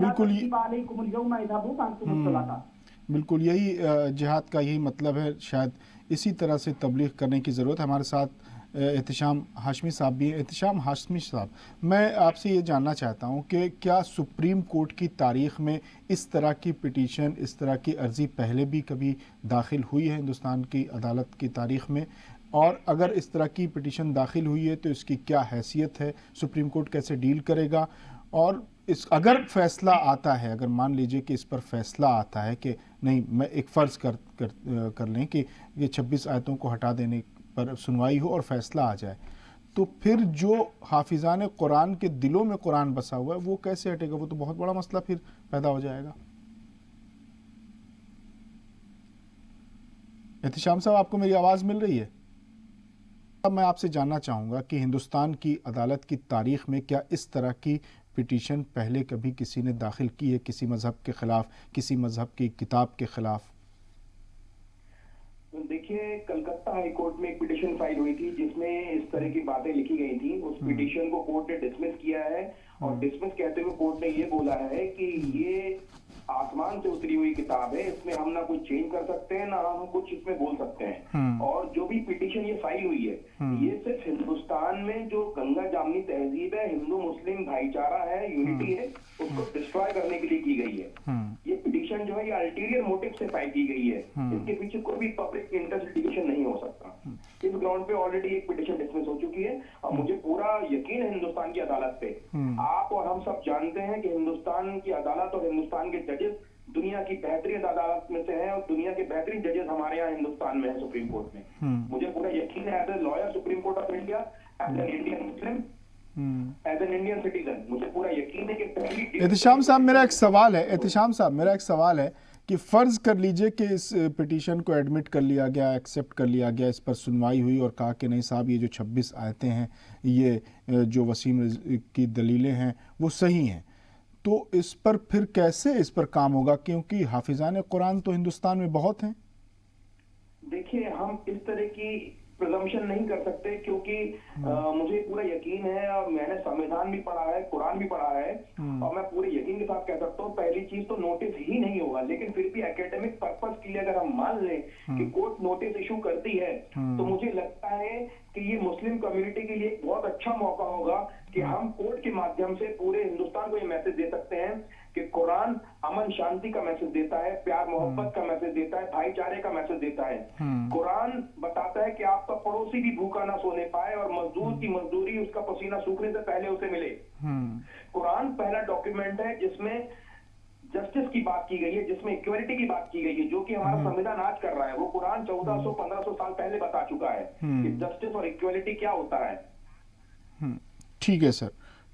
बिल्कुल यही जिहाद का यही मतलब है। शायद इसी तरह से तबलीग करने की ज़रूरत है। हमारे साथ एहतिशाम हाशमी साहब भी हैं। एहतिशाम हाशमी साहब, मैं आपसे ये जानना चाहता हूँ कि क्या सुप्रीम कोर्ट की तारीख़ में इस तरह की पिटीशन, इस तरह की अर्ज़ी पहले भी कभी दाखिल हुई है हिंदुस्तान की अदालत की तारीख़ में? और अगर इस तरह की पिटीशन दाखिल हुई है तो इसकी क्या हैसियत है, सुप्रीम कोर्ट कैसे डील करेगा? और इस अगर फैसला आता है, अगर मान लीजिए कि इस पर फैसला आता है कि नहीं, मैं एक फ़र्ज़ कर लें कि ये 26 आयतों को हटा देने पर सुनवाई हो और फैसला आ जाए, तो फिर जो हाफिज़ान कुरान के दिलों में कुरान बसा हुआ है वो कैसे हटेगा? वो तो बहुत बड़ा मसला फिर पैदा हो जाएगा। एहतिशाम साहब, आपको मेरी आवाज़ मिल रही है? अब मैं आपसे जानना चाहूँगा कि हिंदुस्तान की अदालत की तारीख़ में क्या इस तरह की पिटीशन पहले कभी किसी ने दाखिल की है, किसी मज़हब के ख़िलाफ़, किसी मज़हब की किताब के ख़िलाफ़? देखिए, कलकत्ता हाई कोर्ट में एक पिटीशन फाइल हुई थी जिसमें इस तरह की बातें लिखी गई थी। उस पिटीशन को कोर्ट ने डिसमिस किया है और डिसमिस कहते हुए कोर्ट ने ये बोला है कि ये आसमान से उतरी हुई किताब है, इसमें हम ना कुछ चेंज कर सकते हैं, ना हम कुछ इसमें बोल सकते हैं। और जो भी पिटीशन ये फाइल हुई है, ये सिर्फ हिंदुस्तान में जो गंगा जामनी तहजीब है, हिंदू मुस्लिम भाईचारा है, यूनिटी है, उसको डिस्ट्रॉय करने के लिए की गई है। ये पिटीशन जो है ये अल्टीरियर मोटिव से फाइल की गई है, इसके पीछे कोई भी पब्लिक इंटरेस्ट लिटिगेशन नहीं हो सकता। इस ग्राउंड पे ऑलरेडी एक पिटीशन डिसमिस हो चुकी है और मुझे पूरा यकीन है हिंदुस्तान की अदालत पे। आप और हम सब जानते हैं कि हिंदुस्तान की अदालत और हिंदुस्तान के जजेस दुनिया की बेहतरीन अदालत में से हैं और दुनिया के बेहतरीन जजेस हमारे यहाँ हिंदुस्तान में है, सुप्रीम कोर्ट में। मुझे पूरा यकीन है, as a lawyer Supreme Court of India, as an Indian Muslim, as an Indian citizen, मुझे पूरा यकीन है कि पहली। एहतिशाम साहब, मेरा एक सवाल है कि फ़र्ज़ कर लीजिए कि इस पिटीशन को एडमिट कर लिया गया, एक्सेप्ट कर लिया गया, इस पर सुनवाई हुई और कहा कि नहीं साहब, ये जो 26 आयतें हैं, ये जो वसीम की दलीलें हैं वो सही हैं, तो इस पर फिर कैसे इस पर काम होगा? क्योंकि हाफिज़ान कुरान तो हिंदुस्तान में बहुत हैं। देखिए, हम इस तरह की प्रिजम्पशन नहीं कर सकते क्योंकि मुझे पूरा यकीन है और मैंने संविधान भी पढ़ा है, कुरान भी पढ़ा है और मैं पूरे यकीन के साथ कह सकता हूँ पहली चीज तो नोटिस ही नहीं होगा। लेकिन फिर भी एकेडमिक पर्पस के लिए अगर हम मान लें कि कोर्ट नोटिस इशू करती है तो मुझे लगता है कि ये मुस्लिम कम्युनिटी के लिए एक बहुत अच्छा मौका होगा कि हम कोर्ट के माध्यम से पूरे हिंदुस्तान को ये मैसेज दे सकते हैं कि कुरान अमन शांति का मैसेज देता है, प्यार मोहब्बत का मैसेज देता है, भाईचारे का मैसेज देता है। कुरान बताता है कि आपका पड़ोसी भी भूखा ना सोने पाए और मजदूर की मजदूरी उसका पसीना सूखने से पहले उसे मिले। कुरान पहला डॉक्यूमेंट है जिसमें जस्टिस की बात की गई है, जिसमें इक्वलिटी की बात की गई है, जो कि हमारा संविधान आज कर रहा है। वो कुरान 1400-1500 साल पहले बता चुका है कि जस्टिस और इक्वलिटी क्या होता है। ठीक है सर,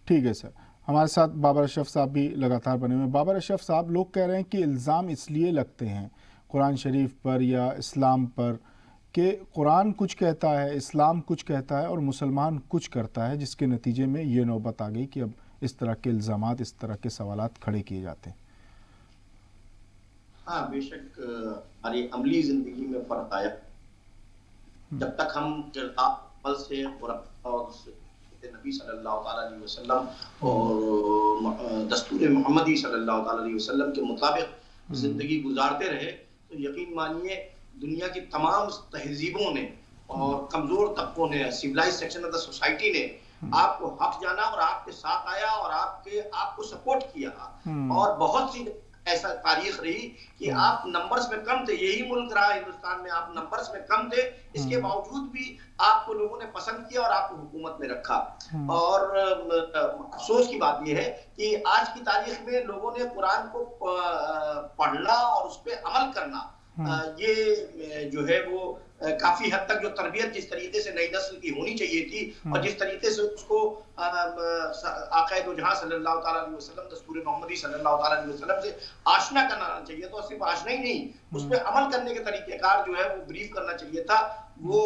ठीक है सर। हमारे साथ बाबर अशरफ साहब भी लगातार बने हुए हैं। बाबर अशरफ साहब, लोग कह रहे हैं कि इल्ज़ाम इसलिए लगते हैं कुरान शरीफ पर या इस्लाम पर कि कुरान कुछ कहता है, इस्लाम कुछ कहता है और मुसलमान कुछ करता है, जिसके नतीजे में ये नौबत आ गई कि अब اس طرح کے الزامات، اس طرح کے سوالات کھڑے کیے جاتے ہیں؟ ہاں بے شک ہماری عملی زندگی میں فرق آیا. جب تک ہم کردار عمل سے اور نبی صلی اللہ تعالیٰ علیہ وسلم اور دستور محمدی صلی اللہ تعالیٰ علیہ وسلم کے مطابق زندگی گزارتے رہے تو یقین مانیے دنیا کی تمام تہذیبوں نے اور کمزور طبقوں نے، civilised section of the society نے آپ کو حق جانا اور آپ کے ساتھ آیا اور آپ کو سپورٹ کیا. اور بہت سی ایسا تاریخ رہی کہ آپ نمبرز میں کم تھے، یہی ملک رہا ہندوستان میں، آپ نمبرز میں کم تھے، اس کے باوجود بھی آپ کو لوگوں نے پسند کیا اور آپ کو حکومت میں رکھا. اور افسوس کی بات یہ ہے کہ آج کی تاریخ میں لوگوں نے قرآن کو پڑھنا اور اس پہ عمل کرنا، یہ جو ہے وہ کافی حد تک جو تربیت جس طریقے سے نئی نسل کی ہونی چاہیے تھی اور جس طریقے سے اس کو آقا دو جہاں صلی اللہ تعالیٰ علیہ وسلم، دستور محمدی صلی اللہ تعالیٰ علیہ وسلم سے آشنا کرنا چاہیے، تو صرف آشنا ہی نہیں، اس پہ عمل کرنے کے طریقہ کار جو ہے وہ بریف کرنا چاہیے تھا، وہ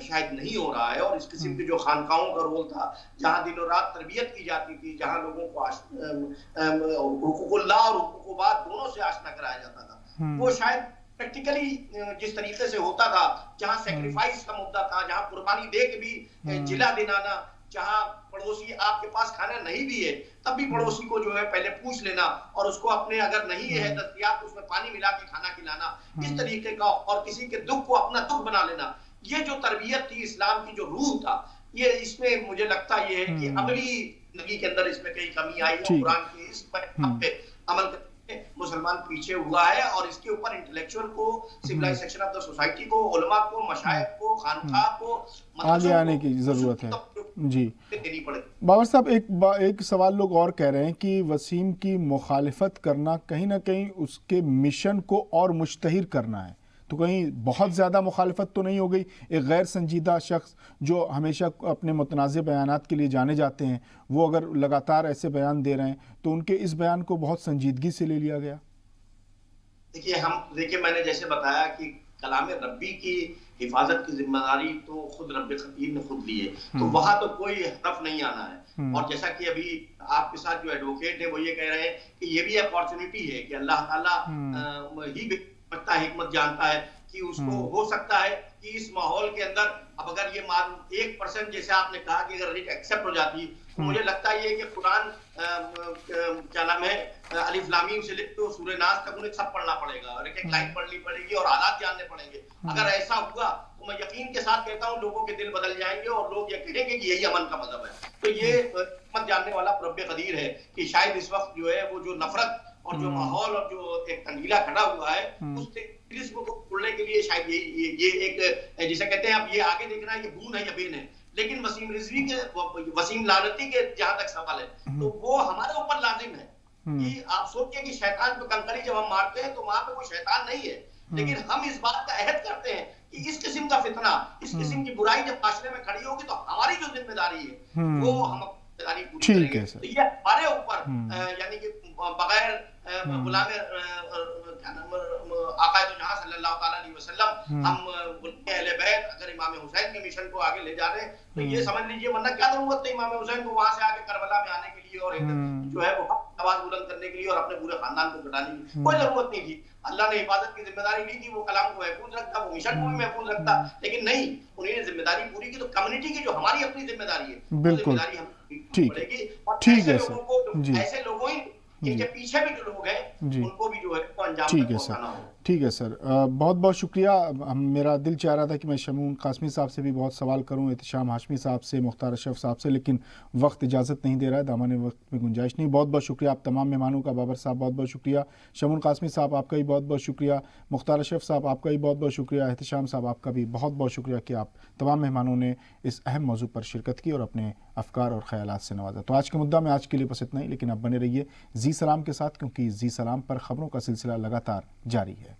شاید نہیں ہو رہا ہے. اور اس قسم کی جو خانقاہوں کا رول تھا جہاں دن و رات تربیت کی جاتی تھی، جہاں لوگوں کو حقوق اللہ اور حقوق بات دونوں سے آشنا کرایا جاتا تھا، وہ شاید پریکٹیکلی جس طریقے سے ہوتا تھا، جہاں سیکریفائس کا مدعا تھا، جہاں قربانی دے کے بھی جلا دلانا، جہاں پڑوسی آپ کے پاس کھانا نہیں بھی ہے تب بھی پڑوسی کو جو ہے پہلے پوچھ لینا اور اس کو اپنے اگر نہیں ہے دستیاب تو اس میں پانی ملا کے کھانا کھلانا، اس طریقے کا، اور کسی کے دکھ کو اپنا دکھ بنا لینا، یہ جو تربیت تھی اسلام کی، جو روح تھا، یہ اس میں مجھے لگتا یہ ہے کہ عملی زندگی کے اندر اس میں کئی کمی آئی ہے. قرآن کی اس پر عمل مسلمان پیچھے ہوا ہے اور اس کے اوپر انٹلیکچوئل کو، civilised section of the society کو، علماء کو، مشائخ کو، خانقاہ کو آگے آنے کی ضرورت ہے. جی بابر صاحب، ایک سوال لوگ اور کہہ رہے ہیں کہ وسیم کی مخالفت کرنا کہیں نہ کہیں اس کے مشن کو اور مشتہر کرنا ہے، تو کہیں بہت زیادہ مخالفت تو نہیں ہو گئی؟ ایک غیر سنجیدہ شخص جو ہمیشہ اپنے متنازع بیانات کے لیے جانے جاتے ہیں، وہ اگر لگاتار ایسے بیان دے رہے ہیں تو ان کے اس بیان کو بہت سنجیدگی سے لے لیا گیا. دیکھیے میں نے جیسے بتایا کہ کلام ربی کی حفاظت کی ذمہ داری تو خود رب خطیب نے خود لی ہے، تو وہاں تو کوئی حرف نہیں آنا ہے. اور جیسا کہ ابھی آپ کے ساتھ جو ایڈوکیٹ ہے وہ یہ کہہ رہے ہیں کہ یہ بھی اپارچونٹی ہے کہ اللہ تعالیٰ ہی حکمت جانتا ہے کہ اس کو ہو سکتا ہے کہ اس ماحول کے اندر اب اگر یہ 1% جیسے آپ نے کہا کہ اگر ایکسپٹ ہو جاتی تو مجھے لگتا ہے کہ قرآن کیا نام ہے الف لام میم سے لے کے سورہ ناس تک انہیں سب پڑھنا پڑے گا اور ایک لائن پڑھنی پڑے گی اور حالات جاننے پڑیں گے. اگر ایسا ہوا تو میں یقین کے ساتھ کہتا ہوں لوگوں کے دل بدل جائیں گے اور لوگ یہ کہیں گے کہ یہی امن کا مذہب ہے. تو یہ حکمت جاننے والا رب قدیر ہے کہ شاید اس وقت جو ہے وہ جو نفرت اور جو ماحول اور جو ایک تنگیلا کھڑا ہوا ہے اس سے کو کھولنے کے لیے شاید یہ ایک جسے کہتے ہیں اب یہ آگے دیکھنا ہے یہ بون ہے یا بین ہے. لیکن وسیم رضوی کے، وسیم لعنتی کے جہاں تک سوال ہے تو وہ ہمارے اوپر لازم ہے کہ آپ سوچیں کہ شیطان پہ کنکری جب ہم مارتے ہیں تو وہاں پہ کوئی شیطان نہیں ہے، لیکن ہم اس بات کا عہد کرتے ہیں کہ اس قسم کا فتنہ، اس قسم کی برائی جب معاشرے میں کھڑی ہوگی تو ہماری جو ذمہ داری ہے وہ ہم ذمہ داری پوری کریں گے. تو یہ ہمارے اوپر یعنی کہ بغیر غلام آقا دو جہاں صلی اللہ تعالیٰ علیہ وسلم ہم اہل بیت اگر امام حسین کے مشن کو آگے لے جا رہے ہیں تو یہ سمجھ لیجئے ورنہ کیا ضرورت ہے امام حسین کو وہاں سے آگے کربلا میں آنے کے لیے اور جو ہے وہ آواز بلند کرنے کے لیے اور اپنے پورے خاندان کو گٹانے کی کوئی ضرورت نہیں تھی. اللہ نے حفاظت کی ذمہ داری لی تھی، وہ کلام کو محفوظ رکھتا، وہ مشن کو بھی محفوظ رکھتا، لیکن نہیں، انہیں نے ذمہ داری پوری کی. تو کمیونٹی کی جو ہماری اپنی ذمہ داری ہے وہ ذمہ داری ہمیں پڑے گی اور ایسے لوگوں کو، ایسے لوگوں ہی ان کے پیچھے بھی جو لوگ ہیں ان کو بھی جو ہے وہ انجام تک پہنچانا ہو. ٹھیک ہے سر، بہت بہت شکریہ. میرا دل چاہ رہا تھا کہ میں شمعون قاسمی صاحب سے بھی بہت سوال کروں، احتشام ہاشمی صاحب سے، مختار اشرف صاحب سے، لیکن وقت اجازت نہیں دے رہا ہے، دامن وقت میں گنجائش نہیں. بہت بہت شکریہ آپ تمام مہمانوں کا. بابر صاحب بہت بہت شکریہ، شمعون قاسمی صاحب آپ کا بھی بہت بہت شکریہ، مختار اشرف صاحب آپ کا بھی بہت بہت شکریہ، احتشام صاحب آپ کا بھی بہت بہت شکریہ کہ آپ تمام مہمانوں نے اس اہم موضوع پر شرکت کی اور اپنے افکار اور خیالات سے نوازا. تو آج کا مدعا میں آج کے لیے بس اتنا ہی، لیکن اب بنے رہیے زی سلام کے ساتھ، کیونکہ زی سلام پر خبروں کا سلسلہ لگاتار جاری ہے.